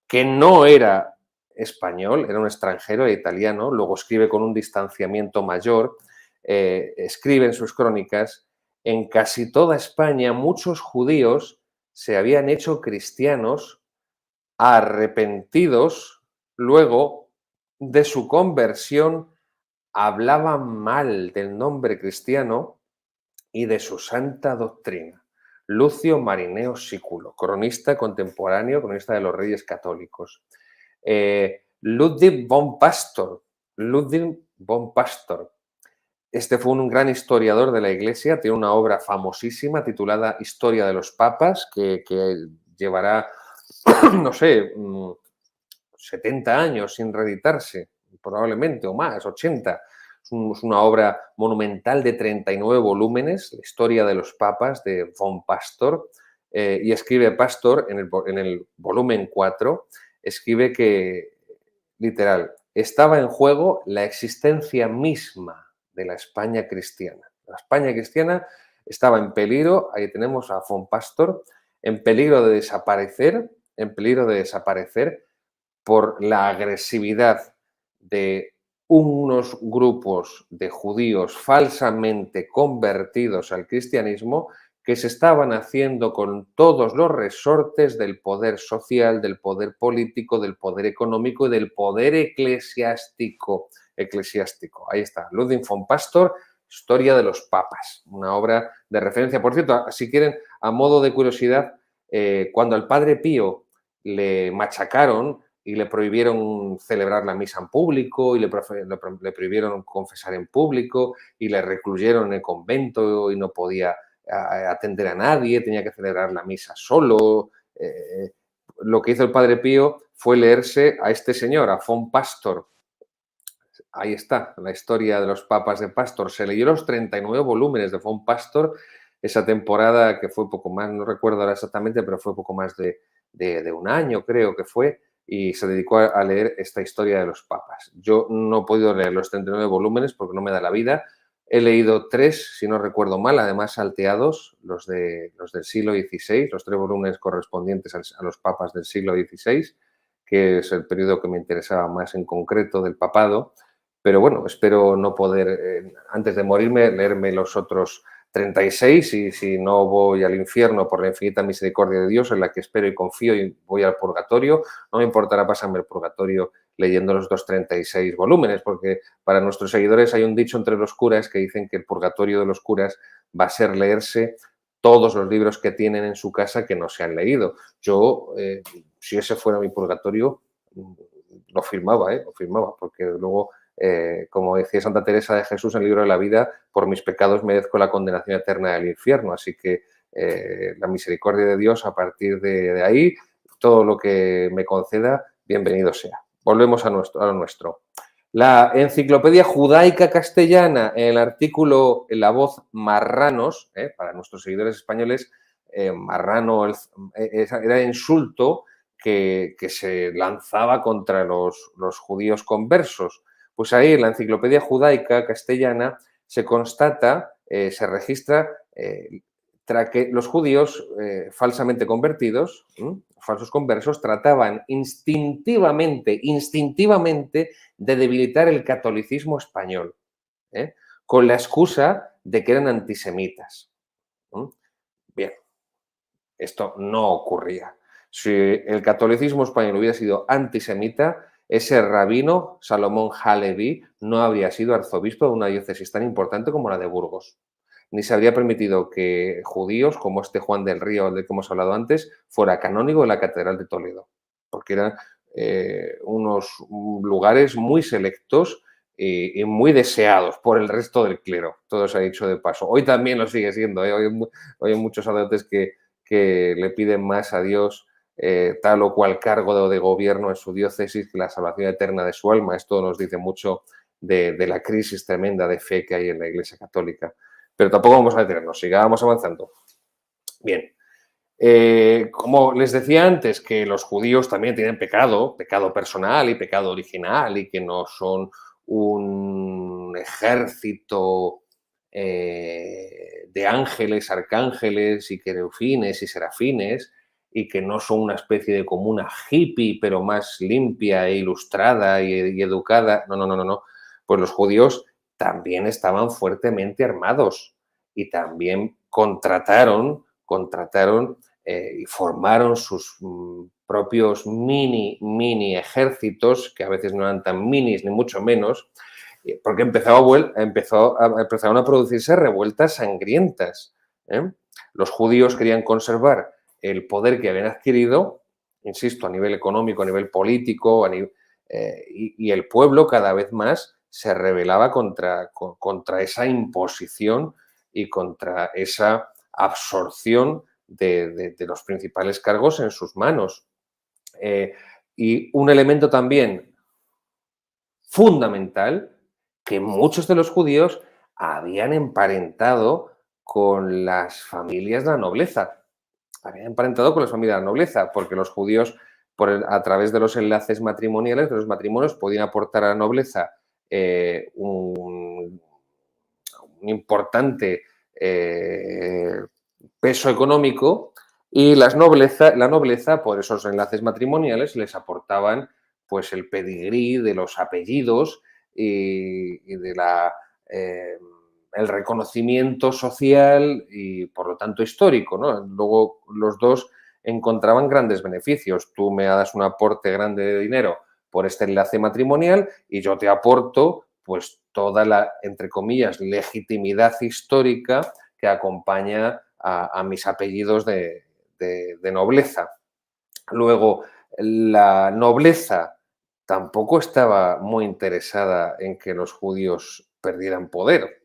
que no era español, era un extranjero, era italiano, luego escribe con un distanciamiento mayor, escribe en sus crónicas: en casi toda España muchos judíos se habían hecho cristianos arrepentidos luego de su conversión, hablaban mal del nombre cristiano y de su santa doctrina. Lucio Marineo Sículo, cronista contemporáneo, cronista de los Reyes Católicos. Ludwig von Pastor. Este fue un gran historiador de la Iglesia, tiene una obra famosísima titulada Historia de los Papas, que llevará, no sé, 70 años sin reeditarse, probablemente, o más, 80. Es una obra monumental de 39 volúmenes, la historia de los papas de von Pastor, y escribe Pastor en el volumen 4, escribe que, literal, estaba en juego la existencia misma de la España cristiana. La España cristiana estaba en peligro, ahí tenemos a von Pastor, en peligro de desaparecer, por la agresividad de unos grupos de judíos falsamente convertidos al cristianismo que se estaban haciendo con todos los resortes del poder social, del poder político, del poder económico y del poder eclesiástico. Ahí está, Ludwig von Pastor, Historia de los Papas, una obra de referencia. Por cierto, si quieren, a modo de curiosidad, cuando al Padre Pío le machacaron y le prohibieron celebrar la misa en público y le prohibieron confesar en público y le recluyeron en el convento y no podía atender a nadie, tenía que celebrar la misa solo. Lo que hizo el Padre Pío fue leerse a este señor, a Font Pastor. Ahí está, la historia de los papas de Pastor. Se leyó los 39 volúmenes de Font Pastor esa temporada que fue poco más, no recuerdo ahora exactamente, pero fue poco más de un año, creo que fue, y se dedicó a leer esta historia de los papas. Yo no he podido leer los 39 volúmenes porque no me da la vida. He leído 3, si no recuerdo mal, además salteados, los del siglo XVI, los 3 volúmenes correspondientes a los papas del siglo XVI, que es el periodo que me interesaba más en concreto del papado. Pero bueno, espero no poder, antes de morirme, leerme los otros 36 y si no voy al infierno por la infinita misericordia de Dios, en la que espero y confío y voy al purgatorio, no me importará pasarme el purgatorio leyendo los 236 volúmenes, porque para nuestros seguidores hay un dicho entre los curas que dicen que el purgatorio de los curas va a ser leerse todos los libros que tienen en su casa que no se han leído. Yo, si ese fuera mi purgatorio, lo firmaba, porque luego como decía Santa Teresa de Jesús en el libro de la vida, por mis pecados merezco la condenación eterna del infierno. Así que la misericordia de Dios, a partir de ahí, todo lo que me conceda, bienvenido sea. Volvemos a lo nuestro. La Enciclopedia Judaica Castellana, en el artículo en la voz marranos, para nuestros seguidores españoles, marrano era insulto que se lanzaba contra los judíos conversos. Pues ahí en la Enciclopedia Judaica Castellana se constata, se registra que los judíos falsamente convertidos, falsos conversos, trataban instintivamente de debilitar el catolicismo español, con la excusa de que eran antisemitas. Bien, esto no ocurría. Si el catolicismo español hubiera sido antisemita, ese rabino, Salomón Halevi, no habría sido arzobispo de una diócesis tan importante como la de Burgos. Ni se habría permitido que judíos, como este Juan del Río, del que hemos hablado antes, fuera canónigo de la Catedral de Toledo, porque eran unos lugares muy selectos y muy deseados por el resto del clero. Todo se ha dicho de paso. Hoy también lo sigue siendo. Hoy hay muchos sacerdotes que le piden más a Dios tal o cual cargo de gobierno en su diócesis que la salvación eterna de su alma. Esto nos dice mucho de la crisis tremenda de fe que hay en la Iglesia Católica. Pero tampoco vamos a detenernos, sigamos avanzando. Bien, como les decía antes, que los judíos también tienen pecado personal y pecado original y que no son un ejército de ángeles, arcángeles y querufines y serafines y que no son una especie de comuna hippie, pero más limpia e ilustrada y educada. No. Pues los judíos también estaban fuertemente armados y también contrataron y formaron sus propios mini ejércitos, que a veces no eran tan minis ni mucho menos, porque empezaron a producirse revueltas sangrientas. Los judíos querían conservar el poder que habían adquirido, insisto, a nivel económico, a nivel político, y el pueblo cada vez más se rebelaba contra esa imposición y contra esa absorción de los principales cargos en sus manos. Y un elemento también fundamental, que muchos de los judíos habían emparentado con las familias de la nobleza. Habían emparentado con las familias de la nobleza, porque los judíos, a través de los enlaces matrimoniales, de los matrimonios, podían aportar a la nobleza un importante peso económico y la nobleza, por esos enlaces matrimoniales, les aportaban pues el pedigrí de los apellidos y de el reconocimiento social y, por lo tanto, histórico, ¿no? Luego los dos encontraban grandes beneficios. Tú me das un aporte grande de dinero por este enlace matrimonial y yo te aporto pues toda la, entre comillas, legitimidad histórica que acompaña a mis apellidos de nobleza. Luego, la nobleza tampoco estaba muy interesada en que los judíos perdieran poder,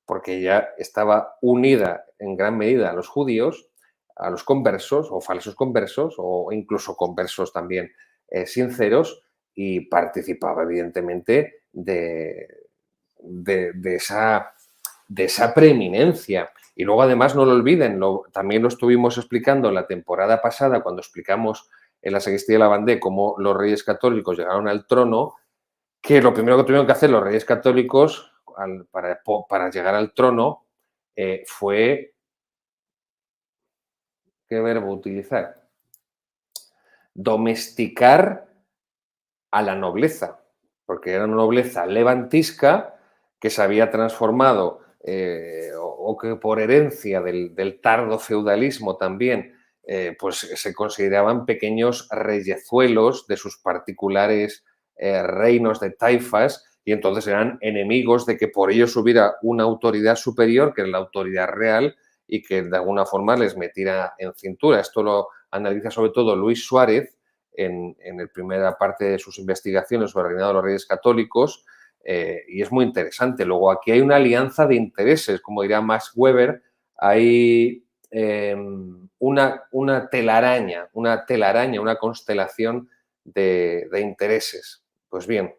porque ya estaba unida en gran medida a los judíos, a los conversos o falsos conversos, o incluso conversos también sinceros, y participaba evidentemente de esa preeminencia. Y luego, además, no lo olviden, también lo estuvimos explicando la temporada pasada cuando explicamos en la sacristía de la Bandé cómo los reyes católicos llegaron al trono, que lo primero que tuvieron que hacer los reyes católicos para llegar al trono fue, ¿qué verbo utilizar? Domesticar a la nobleza, porque era una nobleza levantisca que se había transformado o que por herencia del tardo feudalismo también, pues se consideraban pequeños reyezuelos de sus particulares reinos de taifas, y entonces eran enemigos de que por ellos hubiera una autoridad superior, que era la autoridad real, y que de alguna forma les metiera en cintura. Esto lo analiza sobre todo Luis Suárez en la primera parte de sus investigaciones sobre el reinado de los reyes católicos, y es muy interesante. Luego, aquí hay una alianza de intereses, como dirá Max Weber, hay una telaraña, una constelación de intereses. Pues bien,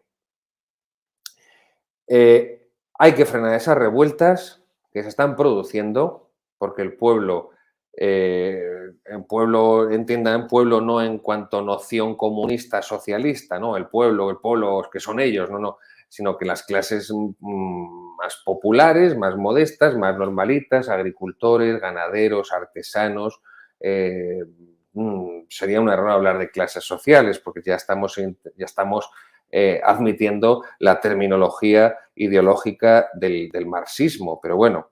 hay que frenar esas revueltas que se están produciendo, porque el pueblo, entiendan pueblo no en cuanto a noción comunista, socialista, ¿no? El pueblo que son ellos, no, sino que las clases más populares, más modestas, más normalitas, agricultores, ganaderos, artesanos. Sería un error hablar de clases sociales, porque ya estamos admitiendo la terminología ideológica del marxismo. Pero bueno,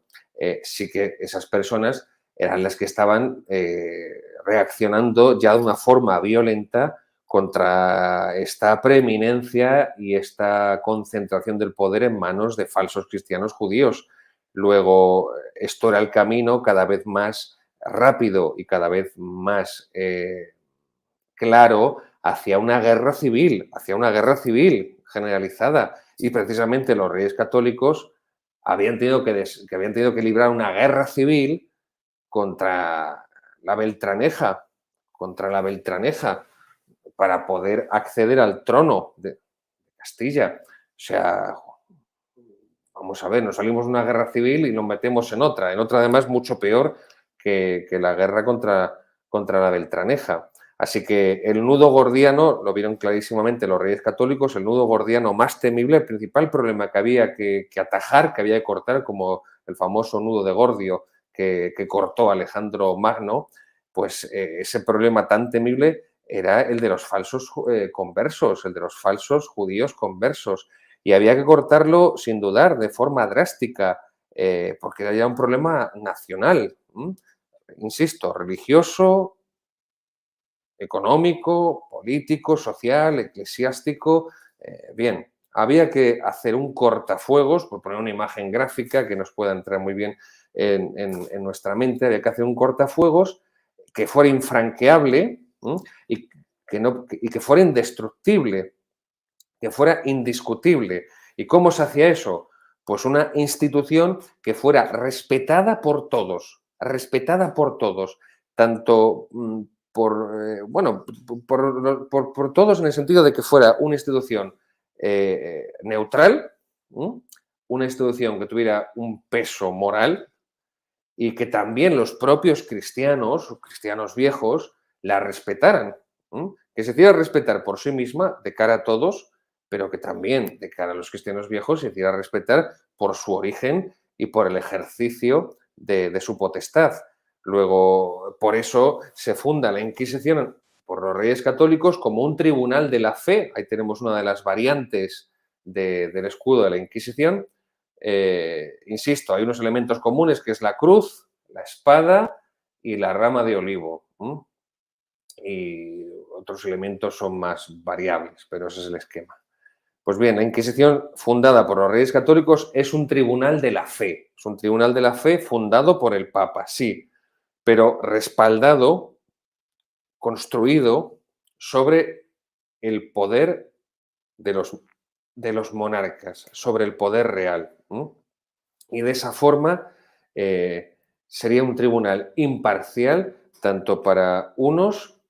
sí que esas personas eran las que estaban reaccionando ya de una forma violenta contra esta preeminencia y esta concentración del poder en manos de falsos cristianos judíos. Luego, esto era el camino cada vez más rápido y cada vez más claro hacia una guerra civil generalizada. Y precisamente los reyes católicos habían tenido que librar una guerra civil contra la Beltraneja, para poder acceder al trono de Castilla. O sea, vamos a ver, nos salimos de una guerra civil y nos metemos en otra además mucho peor que la guerra contra la Beltraneja. Así que el nudo gordiano, lo vieron clarísimamente los reyes católicos, el nudo gordiano más temible, el principal problema que había que atajar, que había que cortar, como el famoso nudo de Gordio que cortó Alejandro Magno, pues ese problema tan temible era el de los falsos conversos, el de los falsos judíos conversos. Y había que cortarlo sin dudar, de forma drástica, porque era ya un problema nacional, insisto, religioso, económico, político, social, eclesiástico. Bien, había que hacer un cortafuegos, por poner una imagen gráfica que nos pueda entrar muy bien en nuestra mente, había que hacer un cortafuegos que fuera infranqueable y que fuera indestructible, que fuera indiscutible. ¿Y cómo se hacía eso? Pues una institución que fuera respetada por todos, tanto por todos en el sentido de que fuera una institución neutral, una institución que tuviera un peso moral y que también los propios cristianos, o cristianos viejos, la respetaran, que se hiciera respetar por sí misma de cara a todos, pero que también de cara a los cristianos viejos se hiciera respetar por su origen y por el ejercicio de su potestad. Luego, por eso se funda la Inquisición por los reyes católicos como un tribunal de la fe. Ahí tenemos una de las variantes del escudo de la Inquisición. Insisto, hay unos elementos comunes que es la cruz, la espada y la rama de olivo. Y otros elementos son más variables, pero ese es el esquema. Pues bien, la Inquisición, fundada por los Reyes Católicos, es un tribunal de la fe. Es un tribunal de la fe fundado por el Papa, sí, pero respaldado, construido sobre el poder de los monarcas, sobre el poder real. Y de esa forma sería un tribunal imparcial tanto para unos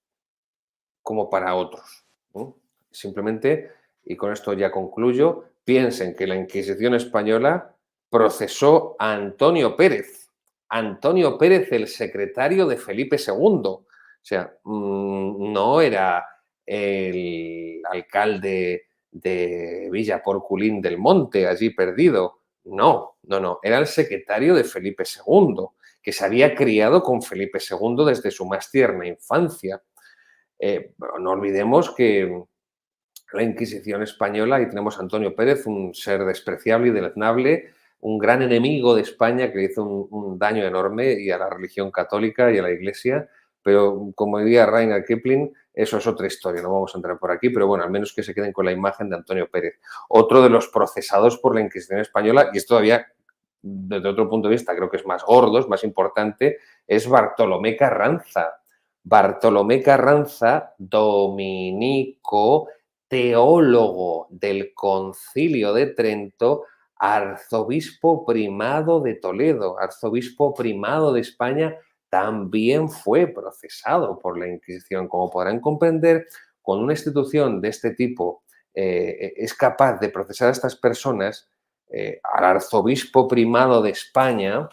como para otros. ¿No? Simplemente, y con esto ya concluyo, piensen que la Inquisición española procesó a Antonio Pérez. Antonio Pérez, el secretario de Felipe II. O sea, no era el alcalde de Villa Porculín del Monte, allí perdido. No, no, no. Era el secretario de Felipe II, que se había criado con Felipe II desde su más tierna infancia. No olvidemos que la Inquisición española, y tenemos a Antonio Pérez, un ser despreciable y deleznable, un gran enemigo de España que le hizo un daño enorme y a la religión católica y a la Iglesia, pero como diría Rainer Kipling, eso es otra historia, no vamos a entrar por aquí, pero bueno, al menos que se queden con la imagen de Antonio Pérez. Otro de los procesados por la Inquisición española, y es todavía, desde otro punto de vista, creo que es más gordo, es más importante, es Bartolomé Carranza. Bartolomé Carranza, dominico, teólogo del Concilio de Trento, arzobispo primado de Toledo, arzobispo primado de España, también fue procesado por la Inquisición. Como podrán comprender, cuando una institución de este tipo es capaz de procesar a estas personas, al arzobispo primado de España,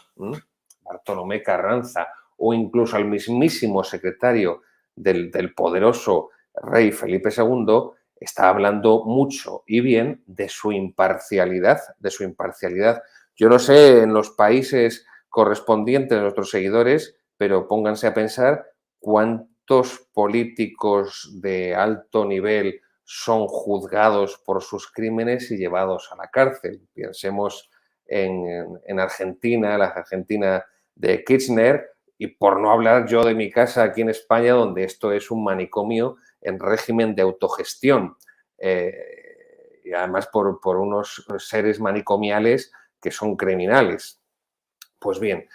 Bartolomé Carranza, o incluso al mismísimo secretario del poderoso rey Felipe II, está hablando mucho y bien de su imparcialidad, de su imparcialidad. Yo no sé en los países correspondientes de nuestros seguidores, pero pónganse a pensar cuántos políticos de alto nivel son juzgados por sus crímenes y llevados a la cárcel. Pensemos en Argentina, la Argentina de Kirchner, y por no hablar yo de mi casa aquí en España, donde esto es un manicomio en régimen de autogestión. Y además por unos seres manicomiales que son criminales. Pues bien,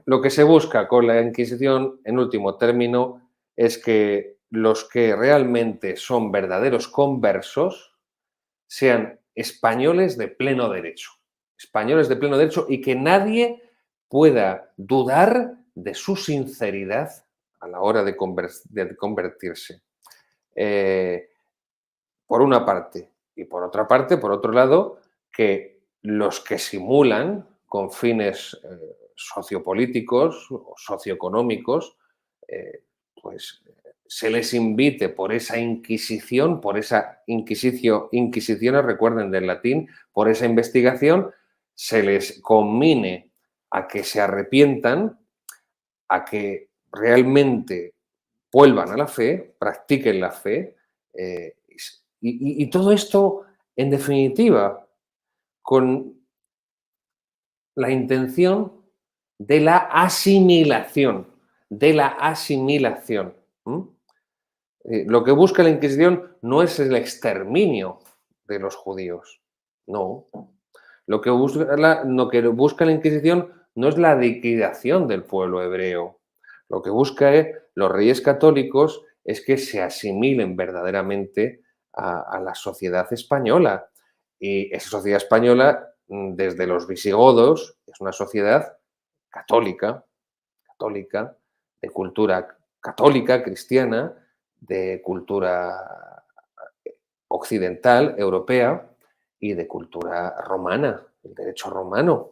lo que se busca con la Inquisición, en último término, es que los que realmente son verdaderos conversos sean españoles de pleno derecho. Españoles de pleno derecho y que nadie pueda dudar de su sinceridad a la hora de convertirse. Por una parte. Y por otra parte, por otro lado, que los que simulan con fines sociopolíticos o socioeconómicos, pues se les invite por esa inquisición, por esa inquisiciones, recuerden del latín, por esa investigación, se les conmine a que se arrepientan, a que realmente vuelvan a la fe, practiquen la fe, y todo esto, en definitiva, con la intención de la asimilación, de la asimilación. Lo que busca la Inquisición no es el exterminio de los judíos, no. Lo que busca la Inquisición no es la liquidación del pueblo hebreo. Lo que busca los reyes católicos es que se asimilen verdaderamente a la sociedad española. Y esa sociedad española, desde los visigodos, es una sociedad católica, católica, de cultura católica, cristiana, de cultura occidental, europea y de cultura romana, el derecho romano,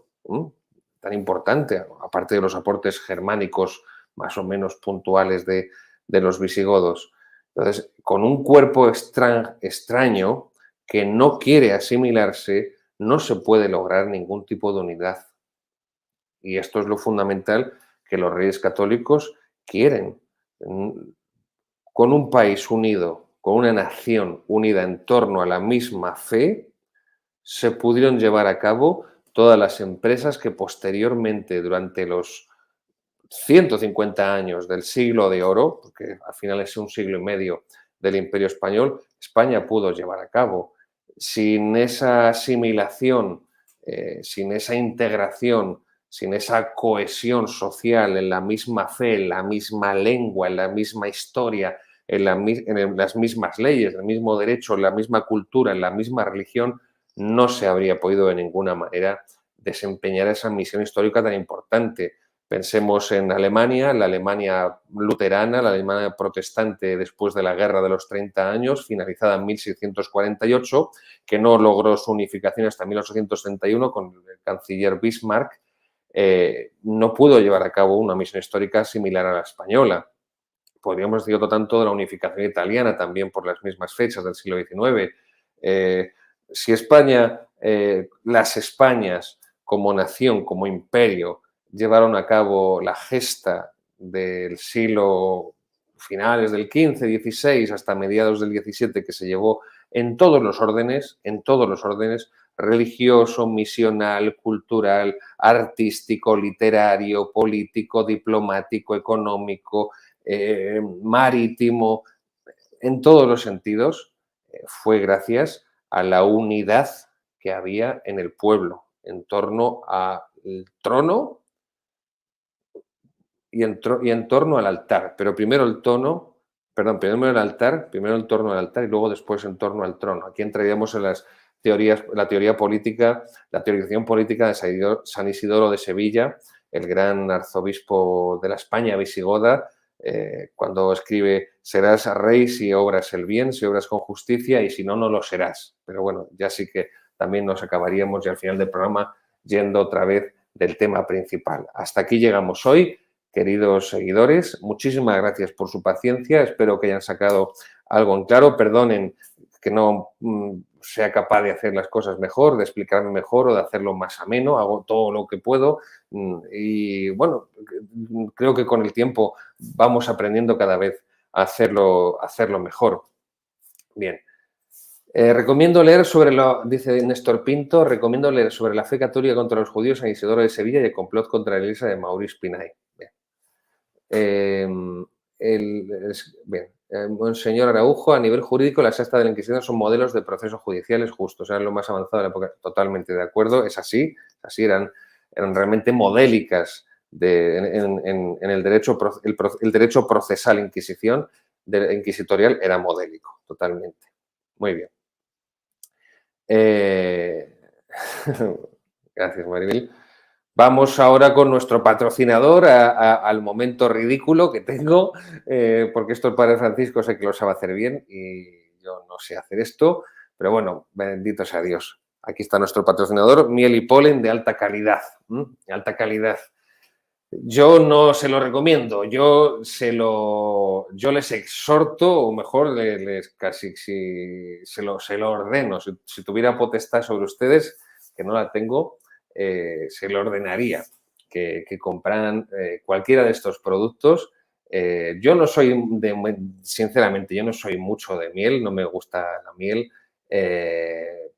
tan importante, aparte de los aportes germánicos más o menos puntuales de los visigodos. Entonces, con un cuerpo extraño que no quiere asimilarse, no se puede lograr ningún tipo de unidad. Y esto es lo fundamental que los reyes católicos quieren. Con un país unido, con una nación unida en torno a la misma fe, se pudieron llevar a cabo todas las empresas que posteriormente, durante los 150 años del siglo de oro, porque al final es un siglo y medio del Imperio Español, España pudo llevar a cabo. Sin esa asimilación, sin esa integración, sin esa cohesión social en la misma fe, en la misma lengua, en la misma historia, en las mismas leyes, en el mismo derecho, en la misma cultura, en la misma religión, no se habría podido de ninguna manera desempeñar esa misión histórica tan importante. Pensemos en Alemania, la Alemania luterana, la Alemania protestante después de la Guerra de los 30 años, finalizada en 1648, que no logró su unificación hasta 1831 con el canciller Bismarck, no pudo llevar a cabo una misión histórica similar a la española. Podríamos decir otro tanto de la unificación italiana, también por las mismas fechas del siglo XIX. Si España, las Españas como nación, como imperio, llevaron a cabo la gesta del siglo finales del XV, XVI hasta mediados del XVII, que se llevó en todos los órdenes, religioso, misional, cultural, artístico, literario, político, diplomático, económico, marítimo, en todos los sentidos, fue gracias a la unidad que había en el pueblo en torno al trono y en torno al altar. Pero primero el tono, perdón, primero el altar, primero en torno al altar y luego después en torno al trono. Aquí entraríamos en las teorías, la teoría política, la teorización política de San Isidoro de Sevilla, el gran arzobispo de la España visigoda, cuando escribe: serás rey si obras el bien, si obras con justicia, y si no, no lo serás. Pero bueno, ya sí que también nos acabaríamos y al final del programa yendo otra vez del tema principal. Hasta aquí llegamos hoy. Queridos seguidores, muchísimas gracias por su paciencia. Espero que hayan sacado algo en claro. Perdonen que no sea capaz de hacer las cosas mejor, de explicarme mejor o de hacerlo más ameno. Hago todo lo que puedo y, bueno, creo que con el tiempo vamos aprendiendo cada vez a hacerlo mejor. Bien. Recomiendo leer dice Néstor Pinto, recomiendo leer sobre la fe católica contra los judíos San Isidoro de Sevilla y el complot contra la Iglesia de Maurice Pinay. Bien. Monseñor Araujo, a nivel jurídico, las actas de la Inquisición son modelos de procesos judiciales justos, eran lo más avanzado de la época. Totalmente de acuerdo, es así, eran realmente modélicas en el derecho, el derecho procesal inquisitorial era modélico, totalmente. Muy bien. Gracias, Maribel. Vamos ahora con nuestro patrocinador al momento ridículo que tengo, porque esto el Padre Francisco sé que lo sabe hacer bien y yo no sé hacer esto, pero bueno, bendito sea Dios. Aquí está nuestro patrocinador, miel y polen de alta calidad. De alta calidad. Yo no se lo recomiendo, yo les exhorto, o mejor, casi si se lo ordeno. Si tuviera potestad sobre ustedes, que no la tengo, se lo ordenaría que compraran cualquiera de estos productos. Yo no soy, sinceramente, yo no soy mucho de miel, no me gusta la miel,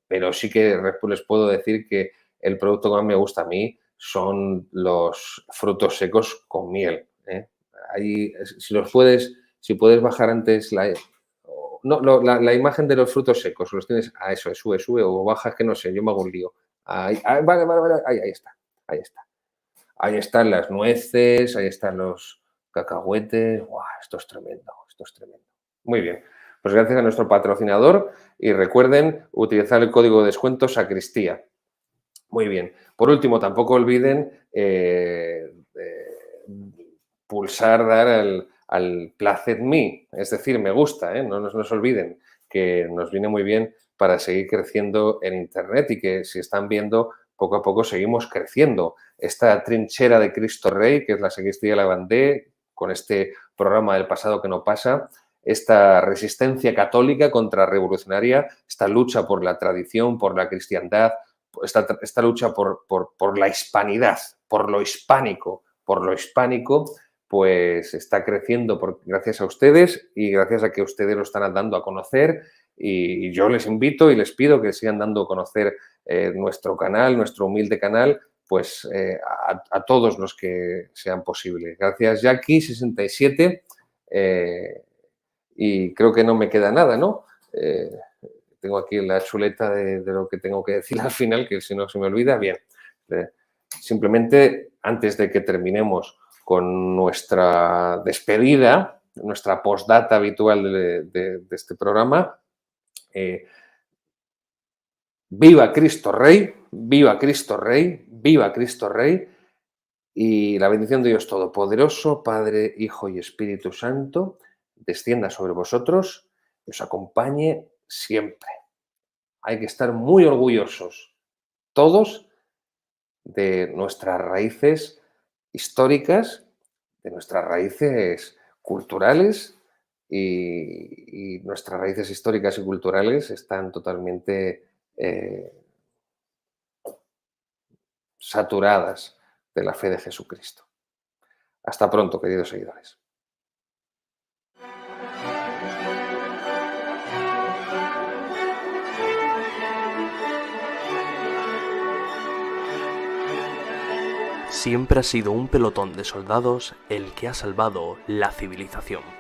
pero sí que les puedo decir que el producto que más me gusta a mí son los frutos secos con miel. Ahí, si puedes bajar antes la imagen de los frutos secos, los tienes a eso, sube, o bajas, que no sé, yo me hago un lío. Vale, ahí está, ahí está. Ahí están las nueces, ahí están los cacahuetes. ¡Guau! Esto es tremendo, esto es tremendo. Muy bien, pues gracias a nuestro patrocinador y recuerden utilizar el código de descuento Sacristía. Muy bien. Por último, tampoco olviden pulsar, dar al Placed Me, es decir, me gusta, no nos olviden que nos viene muy bien para seguir creciendo en Internet y que si están viendo, poco a poco seguimos creciendo. Esta trinchera de Cristo Rey, que es la Sacristía de la Bandé, con este programa del pasado que no pasa, esta resistencia católica contrarrevolucionaria, esta lucha por la tradición, por la cristiandad, esta lucha por la hispanidad, por lo hispánico, pues está creciendo gracias a ustedes y gracias a que ustedes lo están dando a conocer. Y yo les invito y les pido que sigan dando a conocer nuestro canal, nuestro humilde canal, pues a todos los que sean posibles. Gracias, Jackie67. Y creo que no me queda nada, ¿no? eh, tengo aquí la chuleta de lo que tengo que decir al final, que si no se me olvida, bien. Simplemente, antes de que terminemos con nuestra despedida, nuestra postdata habitual de este programa, viva Cristo Rey, viva Cristo Rey, viva Cristo Rey, y la bendición de Dios Todopoderoso, Padre, Hijo y Espíritu Santo, descienda sobre vosotros y os acompañe siempre. Hay que estar muy orgullosos, todos, de nuestras raíces históricas, de nuestras raíces culturales, y nuestras raíces históricas y culturales están totalmente saturadas de la fe de Jesucristo. Hasta pronto, queridos seguidores. Siempre ha sido un pelotón de soldados el que ha salvado la civilización.